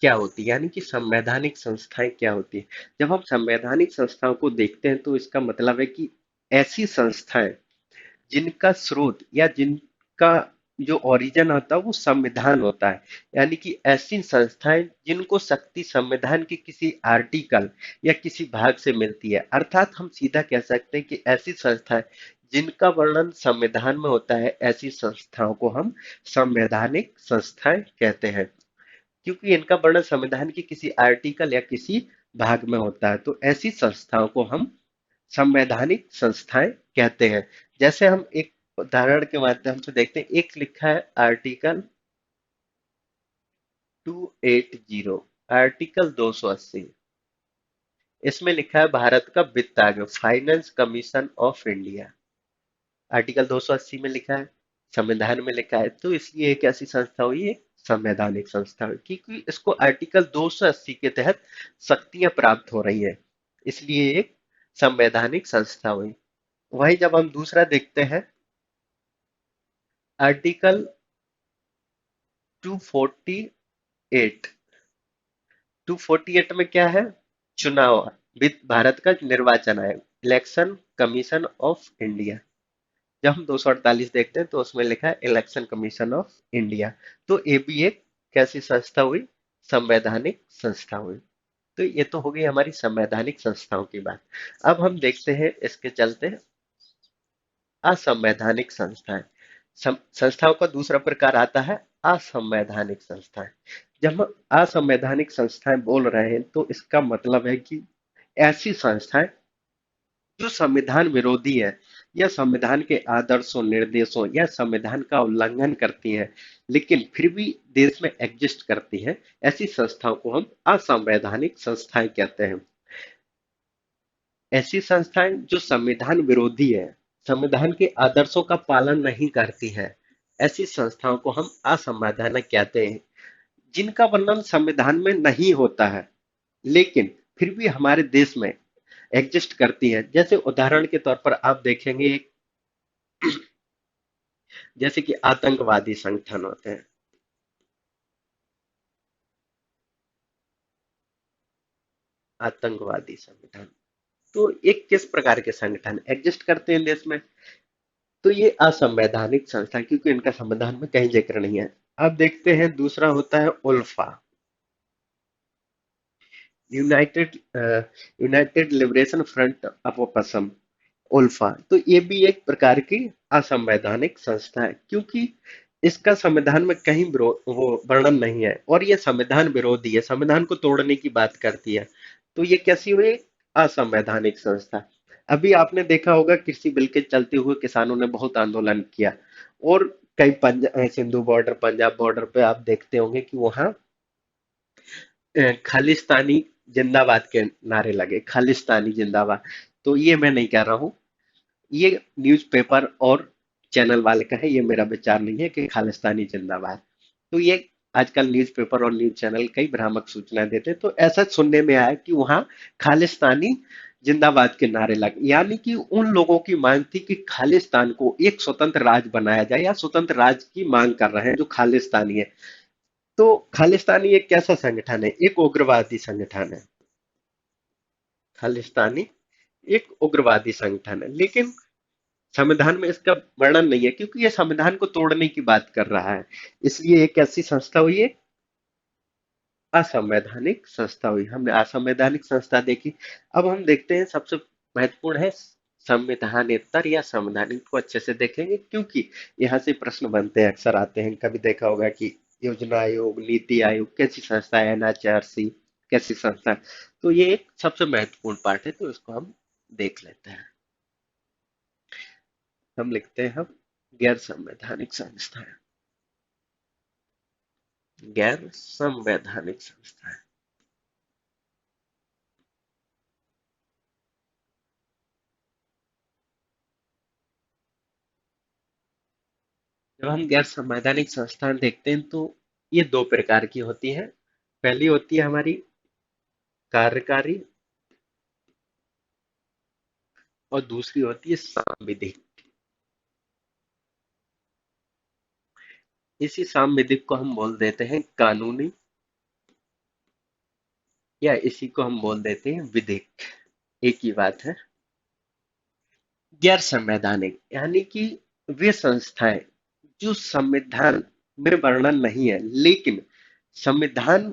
Speaker 2: क्या होती है, यानी कि संवैधानिक संस्थाएं क्या होती है। जब हम संवैधानिक संस्थाओं को देखते हैं तो इसका मतलब है कि ऐसी संस्थाएं जिनका स्रोत या जिनका जो ओरिजिन होता है वो संविधान होता है, यानी कि ऐसी संस्थाएं जिनको शक्ति संविधान के किसी आर्टिकल या किसी भाग से मिलती है। अर्थात हम सीधा कह सकते हैं कि ऐसी संस्थाएं जिनका वर्णन संविधान में होता है, ऐसी संस्थाओं को हम संवैधानिक संस्थाएं कहते हैं, क्योंकि इनका वर्णन संविधान के किसी आर्टिकल या किसी भाग में होता है। तो ऐसी संस्थाओं को हम संवैधानिक संस्थाएं कहते हैं। जैसे हम एक उदाहरण के माध्यम से देखते हैं, एक लिखा है आर्टिकल 280, आर्टिकल 280, इसमें लिखा है भारत का वित्त आयोग, finance commission of India. Article 280 में लिखा है, संविधान में लिखा है, तो इसलिए एक ऐसी संस्था हुई, एक संवैधानिक संस्था हुई, क्योंकि इसको आर्टिकल 280 के तहत शक्तियां प्राप्त हो रही है, इसलिए एक संवैधानिक संस्था हुई। वही जब हम दूसरा देखते हैं, आर्टिकल 248, 248 में क्या है, चुनाव, भारत का निर्वाचन आयोग, इलेक्शन कमीशन ऑफ इंडिया। जब हम 248 देखते हैं तो उसमें लिखा है इलेक्शन कमीशन ऑफ इंडिया। तो ये भी एक कैसी संस्था हुई, संवैधानिक संस्था हुई। तो ये तो हो गई हमारी संवैधानिक संस्थाओं की बात। अब हम देखते हैं इसके चलते असंवैधानिक संस्थाएं। संस्थाओं का दूसरा प्रकार आता है असंवैधानिक संस्थाएं। जब हम असंवैधानिक संस्थाएं बोल रहे हैं तो इसका मतलब है कि ऐसी संस्थाएं जो संविधान विरोधी है, या संविधान के आदर्शों, निर्देशों या संविधान का उल्लंघन करती है, लेकिन फिर भी देश में एग्जिस्ट करती है, ऐसी संस्थाओं को हम असंवैधानिक संस्थाएं कहते हैं। ऐसी संस्थाएं जो संविधान विरोधी है, संविधान के आदर्शों का पालन नहीं करती है, ऐसी संस्थाओं को हम असंवैधानिक कहते हैं। जिनका वर्णन संविधान में नहीं होता है, लेकिन फिर भी हमारे देश में एग्जिस्ट करती है। जैसे उदाहरण के तौर पर आप देखेंगे, जैसे कि आतंकवादी संगठन होते हैं, आतंकवादी संगठन, तो ये किस प्रकार के संगठन एग्जिस्ट करते हैं देश में, तो ये असंवैधानिक संस्था, क्योंकि इनका संविधान में कहीं जिक्र नहीं है। अब देखते हैं दूसरा होता है ULFA, united united liberation front of Assam, ULFA. तो ये भी एक प्रकार की असंवैधानिक संस्था है, क्योंकि इसका संविधान में कहीं वो वर्णन नहीं है, और ये संविधान विरोधी है, संविधान को तोड़ने की बात करती है। तो ये कैसी हुई, असंवैधानिक संस्था। अभी आपने देखा होगा कृषि बिल के चलते हुए किसानों ने बहुत आंदोलन किया, और कई सिंधु बॉर्डर, पंजाब बॉर्डर पे आप देखते होंगे कि वहां खालिस्तानी जिंदाबाद के नारे लगे, खालिस्तानी जिंदाबाद। तो ये मैं नहीं कह रहा हूँ, ये न्यूज़पेपर और चैनल वाले का है, ये मेरा विचार नहीं है कि खालिस्तानी जिंदाबाद। तो ये आजकल न्यूज़पेपर और न्यूज़ चैनल कई भ्रामक सूचनाएं देते हैं, तो ऐसा सुनने में आया कि वहां खालिस्तानी जिंदाबाद के नारे लगे, यानी कि उन लोगों की मांग थी कि खालिस्तान को एक स्वतंत्र राज्य बनाया जाए, या स्वतंत्र राज्य की मांग कर रहे हैं जो खालिस्तानी है। तो खालिस्तानी एक कैसा संगठन है, एक उग्रवादी संगठन है। खालिस्तानी एक उग्रवादी संगठन है, लेकिन संविधान में इसका वर्णन नहीं है, क्योंकि ये संविधान को तोड़ने की बात कर रहा है, इसलिए एक ऐसी संस्था हुई है, असंवैधानिक संस्था हुई। हमने असंवैधानिक संस्था देखी। अब हम देखते हैं सबसे महत्वपूर्ण है संविधानेतर या संवैधानिक, को अच्छे से देखेंगे, क्योंकि यहाँ से प्रश्न बनते हैं, अक्सर आते हैं। कभी देखा होगा कि योजना आयोग, नीति आयोग कैसी संस्था है, एनएचआरसी कैसी संस्था है। तो ये एक सबसे महत्वपूर्ण पार्ट है, तो इसको हम देख लेते हैं। हम लिखते हैं, हम गैर संवैधानिक संस्था है, गैर संवैधानिक संस्था है। जब हम गैर संवैधानिक संस्थान देखते हैं तो ये दो प्रकार की होती है। पहली होती है हमारी कार्यकारी, और दूसरी होती है सांविधिक। इसी सांविधिक को हम बोल देते हैं कानूनी, या इसी को हम बोल देते हैं विधिक, एक ही बात है। गैर संवैधानिक यानी कि वे संस्थाएं जो संविधान में वर्णन नहीं है, लेकिन संविधान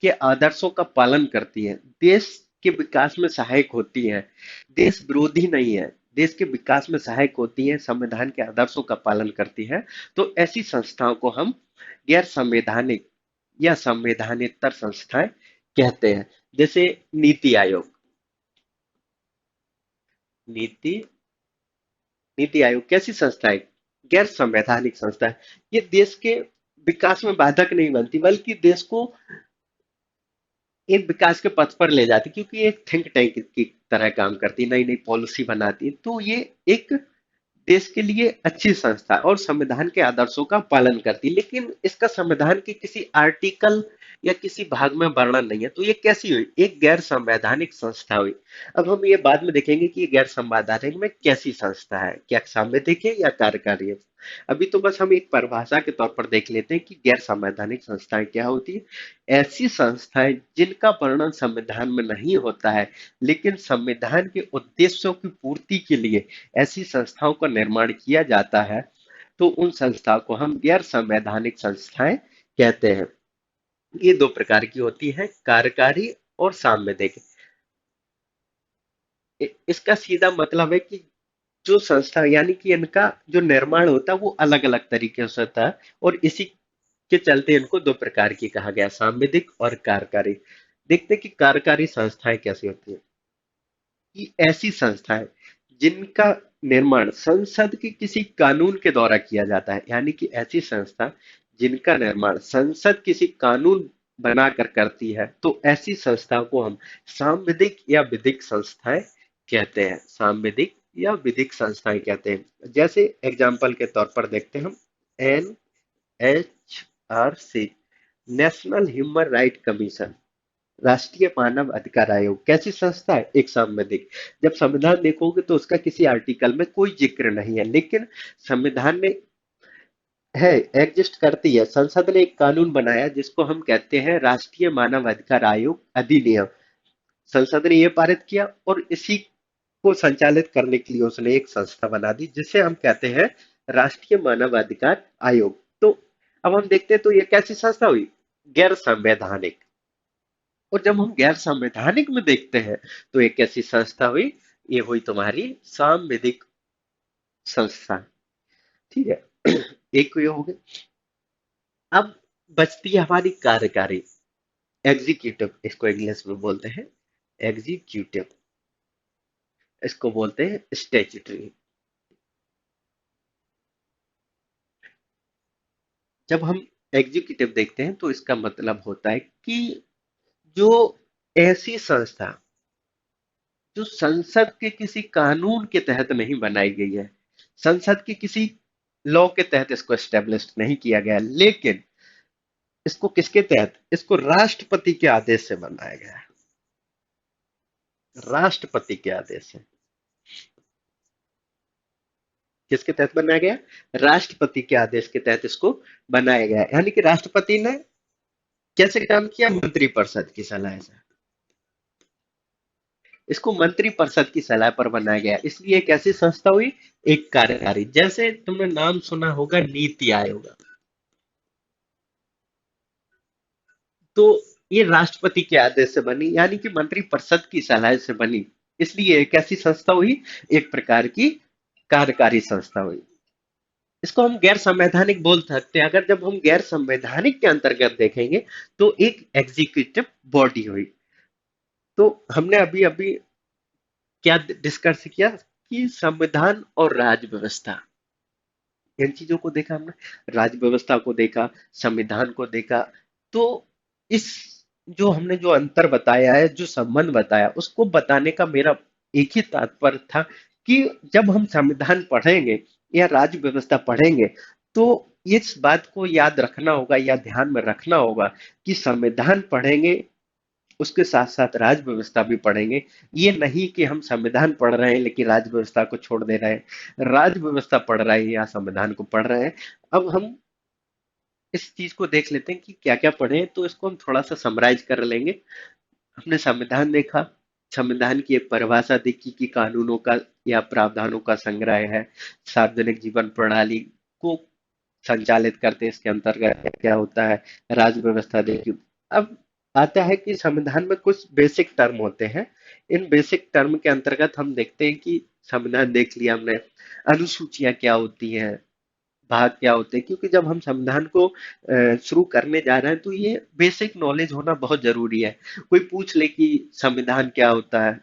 Speaker 2: के आदर्शों का पालन करती है, देश के विकास में सहायक होती है, देश विरोधी नहीं है, देश के विकास में सहायक होती है, संविधान के आदर्शों का पालन करती है। तो ऐसी संस्थाओं को हम गैर संवैधानिक या संवैधानेतर संस्थाएं कहते हैं। जैसे नीति आयोग, नीति नीति आयोग कैसी संस्था है, गैर संवैधानिक संस्था है। ये देश के विकास में बाधक नहीं बनती, बल्कि देश को एक विकास के पथ पर ले जाती, क्योंकि ये एक थिंक टैंक की तरह काम करती है, नई नई पॉलिसी बनाती है। तो ये एक देश के लिए अच्छी संस्था है और संविधान के आदर्शों का पालन करती है, लेकिन इसका संविधान के किसी आर्टिकल या किसी भाग में वर्णन नहीं है। तो ये कैसी हुई? एक गैर संवैधानिक संस्था हुई। अब हम ये बाद में देखेंगे कि ये गैर संवैधानिक में कैसी संस्था है, क्या सांविधिक है या कार्यकारी है। अभी तो बस हम एक परिभाषा के तौर पर देख लेते हैं कि गैर संवैधानिक संस्थाएं क्या होती है। ऐसी संस्थाएं जिनका वर्णन संविधान में नहीं होता है, लेकिन संविधान के उद्देश्यों की पूर्ति के लिए ऐसी संस्थाओं का निर्माण किया जाता है, तो उन संस्थाओं को हम गैर संवैधानिक संस्थाएं कहते हैं। ये दो प्रकार की होती है, कार्यकारी और सांविधिक। इसका सीधा मतलब है कि जो संस्था, यानी कि इनका जो निर्माण होता है वो अलग अलग तरीके से होता है, और इसी के चलते इनको दो प्रकार की कहा गया, सांविधिक और कार्यकारी। देखते हैं कि कार्यकारी संस्थाएं कैसी होती है। कि ऐसी संस्थाएं जिनका निर्माण संसद के किसी कानून के द्वारा किया जाता है, यानी कि ऐसी संस्था जिनका निर्माण संसद किसी कानून बनाकर करती है, तो ऐसी संस्थाओं को हम सांविधिक या विधिक संस्थाएं कहते हैं। सांविधिक या विधिक संस्थाएं कहते हैं। जैसे एग्जाम्पल के तौर पर देखते हैं हम, NHRC, national human right commission, राष्ट्रीय मानव अधिकार आयोग कैसी संस्था है? एक संवैधानिक। जब संविधान देखोगे तो उसका किसी आर्टिकल में कोई जिक्र नहीं है, लेकिन संविधान में है, एग्जिस्ट करती है। संसद ने एक कानून बनाया जिसको हम कहते हैं राष्ट्रीय मानव अधिकार आयोग अधिनियम। संसद ने ये पारित किया और इसी को संचालित करने के लिए उसने एक संस्था बना दी जिसे हम कहते हैं राष्ट्रीय मानव अधिकार आयोग। तो अब हम देखते हैं तो ये कैसी संस्था हुई? गैर संवैधानिक। और जब हम गैर संवैधानिक में देखते हैं तो एक ऐसी संस्था हुई, ये हुई तुम्हारी सांविधिक संस्था। ठीक है। एक ये हो गई। अब बचती है हमारी कार्यकारी, एग्जीक्यूटिव, इसको इंग्लिश में बोलते हैं एग्जीक्यूटिव, इसको बोलते हैं स्टैट्यूटरी। जब हम एग्जीक्यूटिव देखते हैं तो इसका मतलब होता है कि जो ऐसी संस्था जो संसद के किसी कानून के तहत नहीं बनाई गई है, संसद के किसी लॉ के तहत इसको एस्टेब्लिश नहीं किया गया, लेकिन इसको किसके तहत, इसको राष्ट्रपति के आदेश से बनाया गया है। राष्ट्रपति के आदेश से। किसके तहत बनाया गया? राष्ट्रपति के आदेश के तहत इसको बनाया गया है। यानी कि राष्ट्रपति ने कैसे काम किया? मंत्रिपरिषद की सलाह से। इसको मंत्रिपरिषद की सलाह पर बनाया गया, इसलिए एक ऐसी संस्था हुई, एक कार्यकारी। जैसे तुमने नाम सुना होगा नीति आयोग, तो ये राष्ट्रपति के आदेश से बनी, यानी कि मंत्रिपरिषद की सलाह से बनी, इसलिए एक ऐसी संस्था हुई, एक प्रकार की कार्यकारी संस्था हुई। इसको हम गैर संवैधानिक बोल सकते हैं। अगर जब हम गैर संवैधानिक के अंतर्गत देखेंगे तो एक एग्जीक्यूटिव बॉडी हुई। तो हमने अभी अभी क्या डिस्कस किया कि संविधान और राज्य व्यवस्था, इन चीजों को देखा हमने, राज्य व्यवस्था को देखा, संविधान को देखा। तो इस जो हमने जो अंतर बताया है, जो संबंध बताया, उसको बताने का मेरा एक ही तात्पर्य था कि जब हम संविधान पढ़ेंगे या राज्य व्यवस्था पढ़ेंगे तो इस बात को याद रखना होगा या ध्यान में रखना होगा कि संविधान पढ़ेंगे उसके साथ साथ राज्य व्यवस्था भी पढ़ेंगे। ये नहीं कि हम संविधान पढ़ रहे हैं लेकिन राज्य व्यवस्था को छोड़ दे रहे हैं, राज्य व्यवस्था पढ़ रहे हैं या संविधान को पढ़ रहे हैं। अब हम इस चीज को देख लेते हैं कि क्या क्या पढ़े हैं, तो इसको हम थोड़ा सा समराइज कर लेंगे। हमने संविधान देखा, संविधान की एक परिभाषा देखी कि कानूनों का या प्रावधानों का संग्रह है, सार्वजनिक जीवन प्रणाली को संचालित करते हैं, इसके अंतर्गत क्या होता है, राज्य व्यवस्था देखी। अब आता है कि संविधान में कुछ बेसिक टर्म होते हैं। इन बेसिक टर्म के अंतर्गत हम देखते हैं कि संविधान देख लिया हमने, अनुसूचियां क्या होती हैं, भाग क्या होते हैं, क्योंकि जब हम संविधान को शुरू करने जा रहे हैं तो ये बेसिक नॉलेज होना बहुत जरूरी है। कोई पूछ ले कि संविधान क्या होता है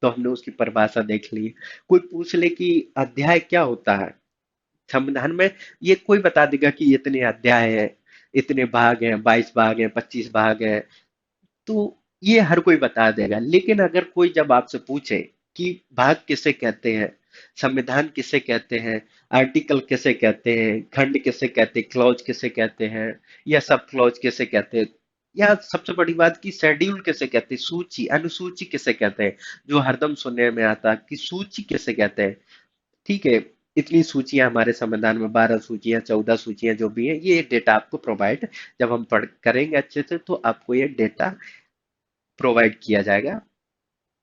Speaker 2: तो हमने उसकी परिभाषा देख ली। कोई पूछ ले कि अध्याय क्या होता है संविधान में, ये कोई बता देगा कि इतने अध्याय हैं, इतने भाग हैं, 22 भाग हैं, 25 भाग हैं। तो ये हर कोई बता देगा, लेकिन अगर कोई जब आपसे पूछे कि भाग किसे कहते हैं, संविधान किसे कहते हैं, आर्टिकल किसे कहते हैं, खंड किसे कहते हैं, क्लॉज किसे कहते हैं, या सब क्लॉज किसे कहते हैं, या सबसे बड़ी बात की शेड्यूल किसे कहते हैं, सूची अनुसूची किसे कहते हैं, जो हरदम सुनने में आता कि सूची किसे कहते हैं। ठीक है, इतनी सूचियां हमारे संविधान में, 12 सूचियां, 14 सूचियां, जो भी है, ये डेटा आपको प्रोवाइड जब हम पढ़ करेंगे अच्छे से तो आपको ये डेटा प्रोवाइड किया जाएगा।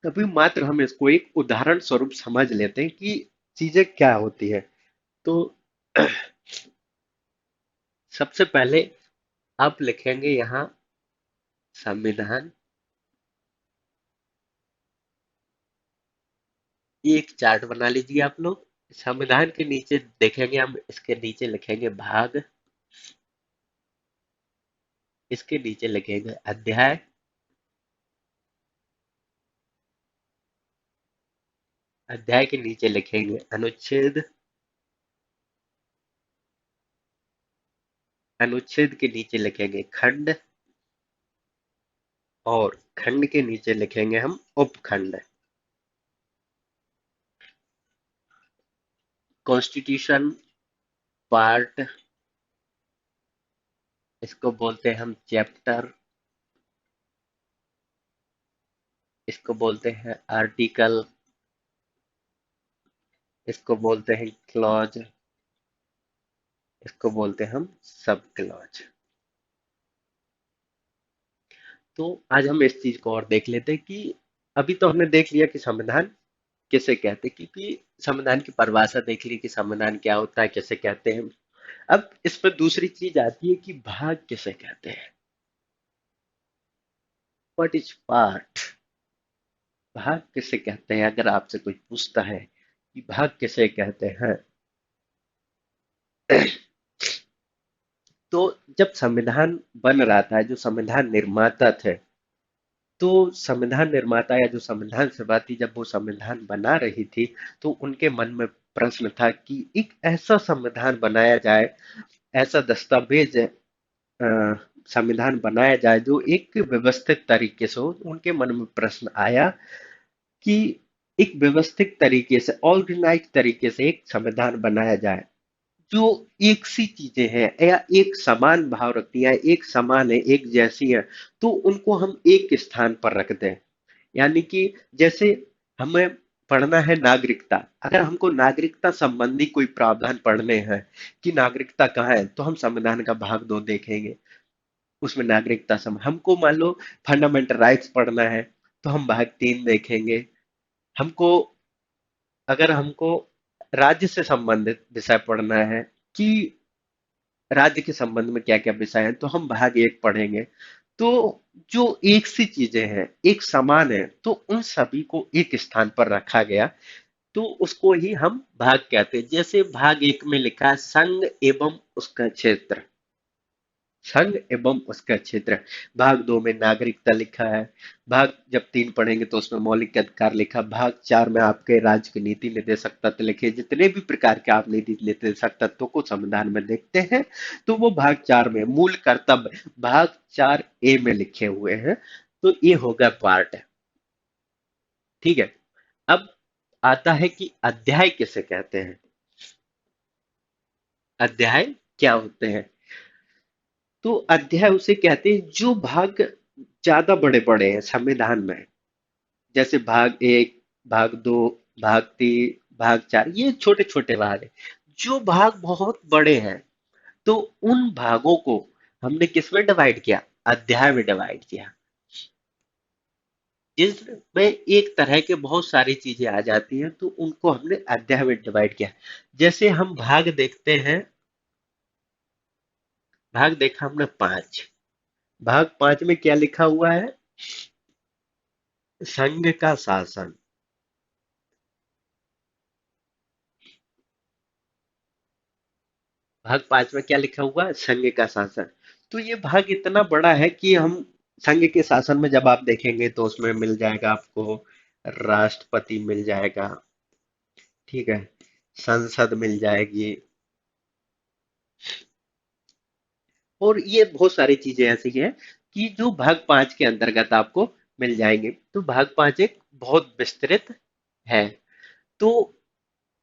Speaker 2: तभी मात्र हम इसको एक उदाहरण स्वरूप समझ लेते हैं कि चीजें क्या होती है। तो सबसे पहले आप लिखेंगे यहाँ संविधान, ये एक चार्ट बना लीजिए आप लोग। संविधान के नीचे देखेंगे हम, इसके नीचे लिखेंगे भाग, इसके नीचे लिखेंगे अध्याय, अध्याय के नीचे लिखेंगे अनुच्छेद, अनुच्छेद के नीचे लिखेंगे खंड, और खंड के नीचे लिखेंगे हम उपखंड। कॉन्स्टिट्यूशन पार्ट, इसको बोलते हैं हम चैप्टर, इसको बोलते हैं आर्टिकल, इसको बोलते हैं क्लॉज, इसको बोलते हैं हम सब क्लॉज। तो आज हम इस चीज को और देख लेते हैं कि अभी तो हमने देख लिया कि संविधान किसे कहते हैं, क्योंकि संविधान की परिभाषा देख ली कि संविधान क्या होता है, किसे कहते हैं। अब इस पर दूसरी चीज आती है कि भाग किसे कहते हैं। व्हाट इज पार्ट, भाग किसे कहते हैं, अगर आपसे कोई पूछता है कि भाग किसे कहते हैं, तो जब संविधान बन रहा था, जो संविधान निर्माता थे, तो संविधान निर्माता या जो संविधान सभा थी, जब वो संविधान बना रही थी, तो उनके मन में प्रश्न था कि एक ऐसा संविधान बनाया जाए, ऐसा दस्तावेज संविधान बनाया जाए जो एक व्यवस्थित तरीके से हो। उनके मन में प्रश्न आया कि एक व्यवस्थित तरीके से, ऑर्गेनाइज तरीके से एक संविधान बनाया जाए जो एक सी चीजें हैं या एक समान भाव रखती है, एक समान है, एक जैसी है, तो उनको हम एक स्थान पर रख दें। यानी कि जैसे हमें पढ़ना है नागरिकता, अगर हमको नागरिकता संबंधी कोई प्रावधान पढ़ने हैं कि नागरिकता कहाँ है, तो हम संविधान का भाग 2 देखेंगे, उसमें नागरिकता सम हमको मान लो फंडामेंटल राइट्स पढ़ना है, तो हम भाग 3 देखेंगे। हमको अगर हमको राज्य से संबंधित विषय पढ़ना है कि राज्य के संबंध में क्या क्या विषय हैं, तो हम भाग 1 पढ़ेंगे। तो जो एक सी चीजें हैं, एक समान है, तो उन सभी को एक स्थान पर रखा गया, तो उसको ही हम भाग कहते हैं। जैसे भाग 1 में लिखा है संघ एवं उसका क्षेत्र, संघ एवं उसका क्षेत्र। भाग 2 में नागरिकता लिखा है। भाग जब 3 पढ़ेंगे तो उसमें मौलिक अधिकार लिखा। भाग 4 में आपके राज्य के नीति निर्देशक तत्व लिखे, जितने भी प्रकार के आप नीति निर्देशक तत्वों को संविधान में देखते हैं, तो वो भाग 4 में मूल कर्तव्य भाग 4 ए में लिखे हुए हैं। तो ये होगा पार्ट, ठीक है। अब आता है कि अध्याय किसे कहते हैं, अध्याय क्या होते हैं। तो अध्याय उसे कहते हैं जो भाग ज्यादा बड़े बड़े हैं संविधान में, जैसे भाग 1, भाग 2, भाग 3, भाग 4, ये छोटे छोटे भाग हैं। जो भाग बहुत बड़े हैं, तो उन भागों को हमने किस में डिवाइड किया, अध्याय में डिवाइड किया। जिसमें एक तरह के बहुत सारी चीजें आ जाती हैं, तो उनको हमने अध्याय में डिवाइड किया। जैसे हम भाग देखते हैं, भाग देखा हमने 5, भाग 5 में क्या लिखा हुआ है, संघ का शासन। भाग 5 में क्या लिखा हुआ है, संघ का शासन। तो ये भाग इतना बड़ा है कि हम संघ के शासन में जब आप देखेंगे तो उसमें मिल जाएगा आपको, राष्ट्रपति मिल जाएगा, ठीक है, संसद मिल जाएगी, और ये बहुत सारी चीजें ऐसी हैं कि जो भाग 5 के अंतर्गत आपको मिल जाएंगे। तो भाग 5 एक बहुत विस्तृत है। तो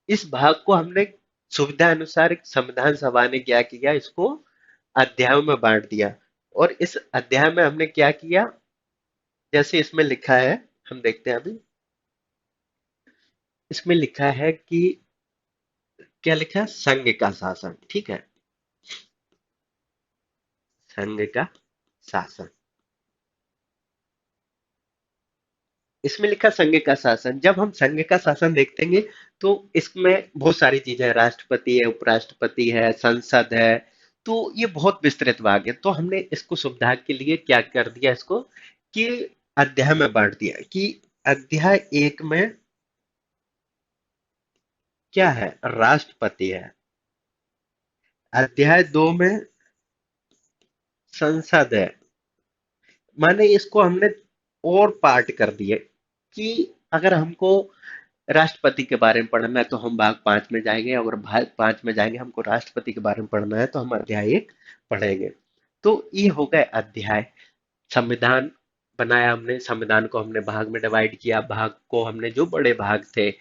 Speaker 2: इस भाग को हमने सुविधा अनुसार एक संविधान सभा ने क्या किया, इसको अध्यायों में बांट दिया। और इस अध्याय में हमने क्या किया, जैसे इसमें लिखा है, हम देखते हैं अभी। इसमें लिखा है कि क्या लिखा है, संघ का शासन। ठीक है, संघ का शासन, इसमें लिखा संघ का शासन। जब हम संघ का शासन देखेंगे तो इसमें बहुत सारी चीजें हैं, राष्ट्रपति है, उपराष्ट्रपति है, संसद है। तो ये बहुत विस्तृत भाग है। तो हमने इसको सुविधा के लिए क्या कर दिया, इसको कि अध्याय में बांट दिया कि अध्याय 1 में क्या है, राष्ट्रपति है। अध्याय 2 में संसद है। माने इसको हमने और पार्ट कर दिए कि अगर हमको राष्ट्रपति के बारे में पढ़ना है तो हम भाग 5 में जाएंगे, अगर भाग 5 में जाएंगे हमको राष्ट्रपति के बारे में पढ़ना है तो हम अध्याय 1 पढ़ेंगे। तो ये हो गए अध्याय। संविधान बनाया हमने, संविधान को हमने भाग में डिवाइड किया, भाग को हमने जो बड़े भाग थे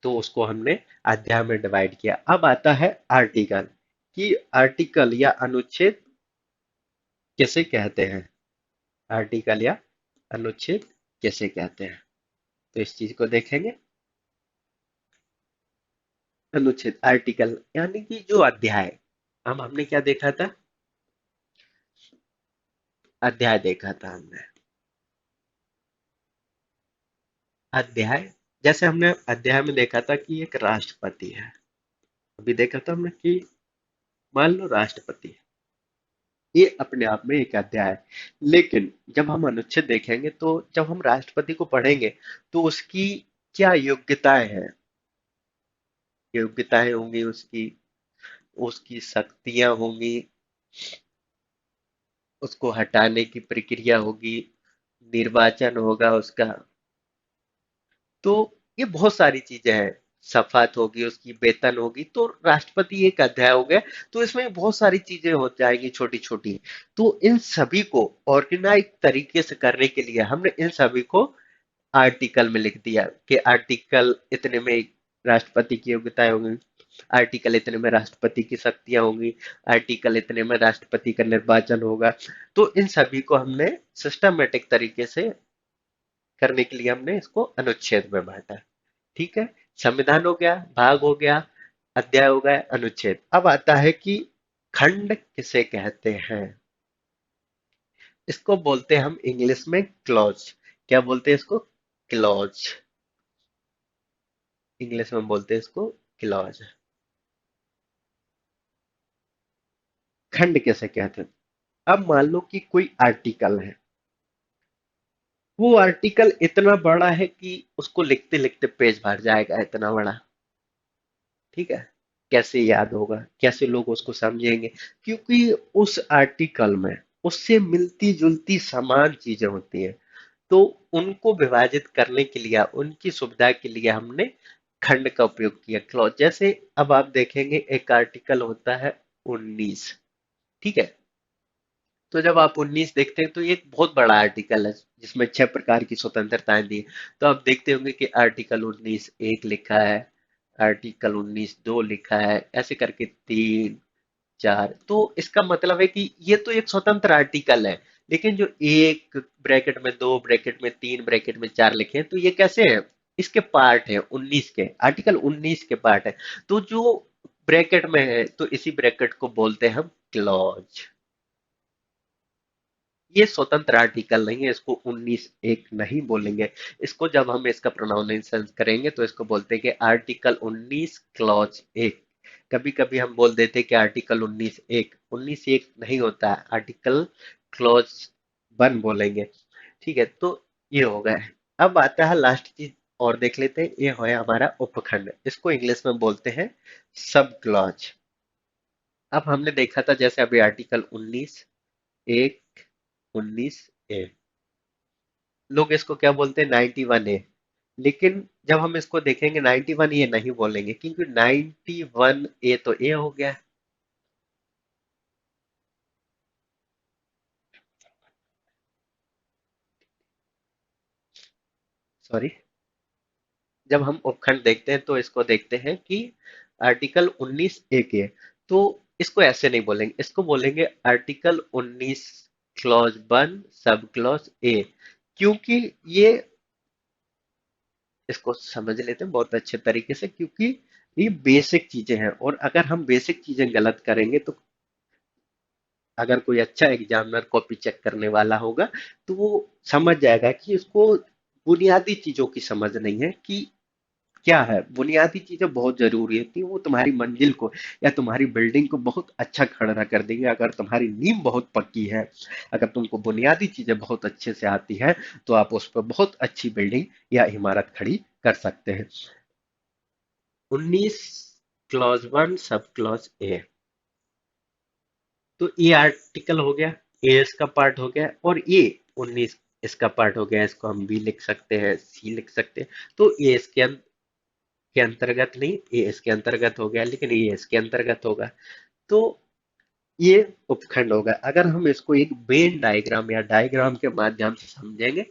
Speaker 2: तो उसको हमने अध्याय में डिवाइड किया। अब आता है आर्टिकल, कि आर्टिकल या अनुच्छेद किसे कहते हैं, आर्टिकल या अनुच्छेद किसे कहते हैं। तो इस चीज को देखेंगे। अनुच्छेद, आर्टिकल यानी कि जो अध्याय, हम हमने क्या देखा था, अध्याय देखा था हमने। अध्याय, जैसे हमने अध्याय में देखा था कि एक राष्ट्रपति है, अभी देखा था हमने कि मान लो राष्ट्रपति है, ये अपने आप में एक अध्याय है। लेकिन जब हम अनुच्छेद देखेंगे तो जब हम राष्ट्रपति को पढ़ेंगे तो उसकी क्या योग्यताएं हैं, योग्यताएं होंगी उसकी, उसकी शक्तियां होंगी, उसको हटाने की प्रक्रिया होगी, निर्वाचन होगा उसका। तो ये बहुत सारी चीजें हैं, शपथ होगी, उसकी वेतन होगी। तो राष्ट्रपति एक अध्याय हो गया। तो इसमें बहुत सारी चीजें हो जाएंगी छोटी छोटी। तो इन सभी को ऑर्गेनाइज तरीके से करने के लिए हमने इन सभी को आर्टिकल में लिख दिया कि आर्टिकल इतने में राष्ट्रपति की योग्यताएं होंगी, आर्टिकल इतने में राष्ट्रपति की शक्तियां होंगी, आर्टिकल इतने में राष्ट्रपति का निर्वाचन होगा। तो इन सभी को हमने सिस्टमेटिक तरीके से करने के लिए हमने इसको अनुच्छेद में बांटा। ठीक है, संविधान हो गया, भाग हो गया, अध्याय हो गया, अनुच्छेद। अब आता है कि खंड किसे कहते हैं। इसको बोलते हैं हम इंग्लिश में क्लॉज। क्या बोलते हैं इसको, क्लॉज। इंग्लिश में बोलते हैं इसको क्लॉज। खंड किसे कहते हैं। अब मान लो कि कोई आर्टिकल है, वो आर्टिकल इतना बड़ा है कि उसको लिखते लिखते पेज भर जाएगा, इतना बड़ा। ठीक है, कैसे याद होगा, कैसे लोग उसको समझेंगे, क्योंकि उस आर्टिकल में उससे मिलती जुलती समान चीजें होती हैं। तो उनको विभाजित करने के लिए, उनकी सुविधा के लिए हमने खंड का उपयोग किया, क्लॉज। जैसे अब आप देखेंगे एक आर्टिकल होता है 19। ठीक है, तो जब आप 19 देखते हैं तो ये एक बहुत बड़ा आर्टिकल है जिसमें 6 प्रकार की स्वतंत्रताएं दी हैं। तो आप देखते होंगे कि आर्टिकल 19 एक लिखा है, आर्टिकल 19 दो लिखा है, ऐसे करके 3 4। तो इसका मतलब है कि ये तो एक स्वतंत्र आर्टिकल है। लेकिन जो एक ब्रैकेट में, दो ब्रैकेट में, तीन ब्रैकेट में, चार लिखे हैं, तो ये कैसे है, इसके पार्ट है, 19 के, आर्टिकल 19 के पार्ट है। तो जो ब्रैकेट में है तो इसी ब्रैकेट को बोलते हैं हम क्लॉज। ये स्वतंत्र आर्टिकल नहीं है, इसको 19 एक नहीं बोलेंगे। इसको जब हम इसका प्रोनाउंसिएशन करेंगे तो इसको बोलते हैं कि आर्टिकल 19 क्लॉज एक। कभी कभी हम बोल देते हैं कि आर्टिकल 19 एक, 19 एक नहीं होता है, आर्टिकल क्लॉज 1 बोलेंगे। ठीक है, तो ये हो गया है। अब आता है लास्ट चीज और देख लेते हैं, ये है हमारा उपखंड, इसको इंग्लिश में बोलते हैं सब क्लॉज। अब हमने देखा था जैसे अभी आर्टिकल 19 एक, 19 ए, लोग इसको क्या बोलते हैं, 91 ए। लेकिन जब हम इसको देखेंगे 91 ए नहीं बोलेंगे, क्योंकि 91 ए तो ए हो गया। सॉरी, जब हम उपखंड देखते हैं तो इसको देखते हैं कि आर्टिकल 19 ए के, तो इसको ऐसे नहीं बोलेंगे, इसको बोलेंगे article 19 clause 1 sub clause A, क्योंकि ये, इसको समझ लेते हैं बहुत अच्छे तरीके से, क्योंकि ये बेसिक चीजें हैं, और अगर हम बेसिक चीजें गलत करेंगे तो अगर कोई अच्छा एग्जामिनर कॉपी चेक करने वाला होगा तो वो समझ जाएगा कि इसको बुनियादी चीजों की समझ नहीं है कि क्या है। बुनियादी चीजें बहुत जरूरी होती है, वो तुम्हारी मंजिल को या तुम्हारी बिल्डिंग को बहुत अच्छा खड़ा कर देंगे। अगर तुम्हारी नींव बहुत पक्की है, अगर तुमको बुनियादी चीजें बहुत अच्छे से आती है, तो आप उस पर बहुत अच्छी बिल्डिंग या इमारत खड़ी कर सकते हैं। 19 क्लॉज 1 सब क्लॉज ए, तो ये आर्टिकल हो गया, ए इसका पार्ट हो गया, और ये 19 इसका पार्ट हो गया। इसको हम बी लिख सकते हैं, सी लिख सकते हैं। तो ये इसके के अंतर्गत नहीं, ये इसके अंतर्गत हो गया, लेकिन ये इसके अंतर्गत होगा, तो ये उपखंड होगा। अगर हम इसको एक वेन डायग्राम या डायग्राम के माध्यम से समझेंगे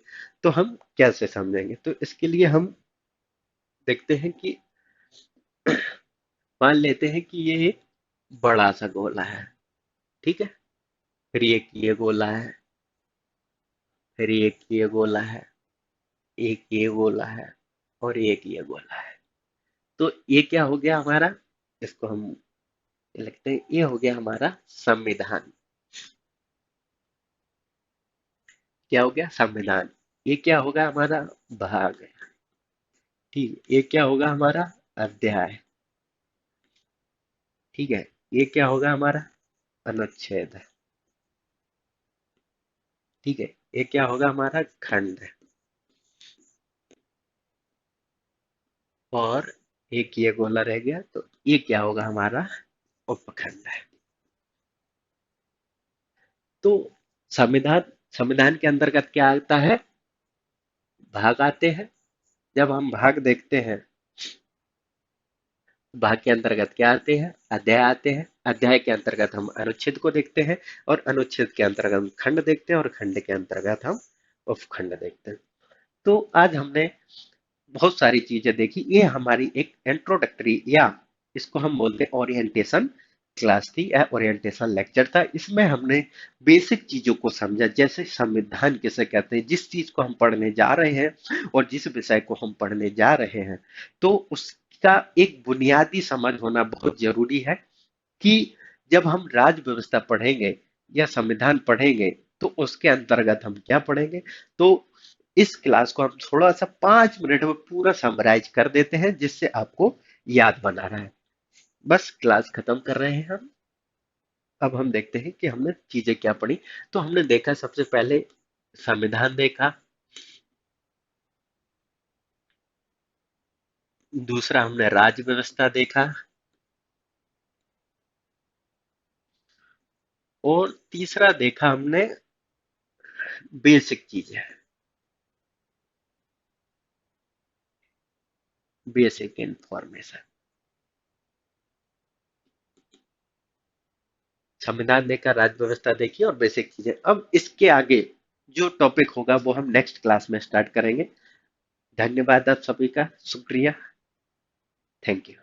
Speaker 2: तो हम कैसे समझेंगे, तो इसके लिए हम देखते हैं कि मान लेते हैं कि ये एक बड़ा सा गोला है, ठीक है, फिर एक ये गोला है, फिर एक ये गोला है, एक ये गोला है, और एक ये गोला है। तो ये क्या हो गया हमारा, इसको हम लिखते हैं, ये हो गया हमारा संविधान। क्या हो गया, संविधान। ये क्या होगा हमारा, भाग। ठीक, ये क्या होगा हमारा, अध्याय। ठीक है, ये क्या होगा हमारा, अनुच्छेद। ठीक है, ये क्या होगा हमारा, खंड। और एक ये गोला रह गया, तो ये क्या होगा हमारा, उपखंड है। तो संविधान, संविधान के अंतर्गत क्या आता है, भाग आते हैं। जब हम भाग देखते हैं, भाग के अंतर्गत क्या आते हैं, अध्याय आते हैं। अध्याय के अंतर्गत हम अनुच्छेद को देखते हैं, और अनुच्छेद के अंतर्गत हम खंड देखते हैं, और खंड के अंतर्गत हम उपखंड देखते हैं। तो आज हमने बहुत सारी चीजें देखी। ये हमारी एक इंट्रोडक्टरी, या इसको हम बोलते हैं ओरिएंटेशन क्लास थी, या ओरिएंटेशन लेक्चर था। इसमें हमने बेसिक चीजों को समझा, जैसे संविधान किसे कहते हैं, जिस चीज को हम पढ़ने जा रहे हैं और जिस विषय को हम पढ़ने जा रहे हैं, तो उसका एक बुनियादी समझ होना बहुत जरूरी है। कि जब हम राज व्यवस्था पढ़ेंगे या संविधान पढ़ेंगे, तो उसके अंतर्गत हम क्या पढ़ेंगे। तो इस क्लास को हम थोड़ा सा 5 मिनट में पूरा समराइज कर देते हैं, जिससे आपको याद बना रहा है। बस क्लास खत्म कर रहे हैं हम। अब हम देखते हैं कि हमने चीजें क्या पढ़ी। तो हमने देखा, सबसे पहले संविधान देखा, दूसरा हमने राज्य व्यवस्था देखा, और तीसरा देखा हमने बेसिक चीजें, बेसिक इंफॉर्मेशन। संविधान देखा, राज्य व्यवस्था देखी, और बेसिक चीजें। अब इसके आगे जो टॉपिक होगा वो हम नेक्स्ट क्लास में स्टार्ट करेंगे। धन्यवाद आप सभी का, शुक्रिया, थैंक यू।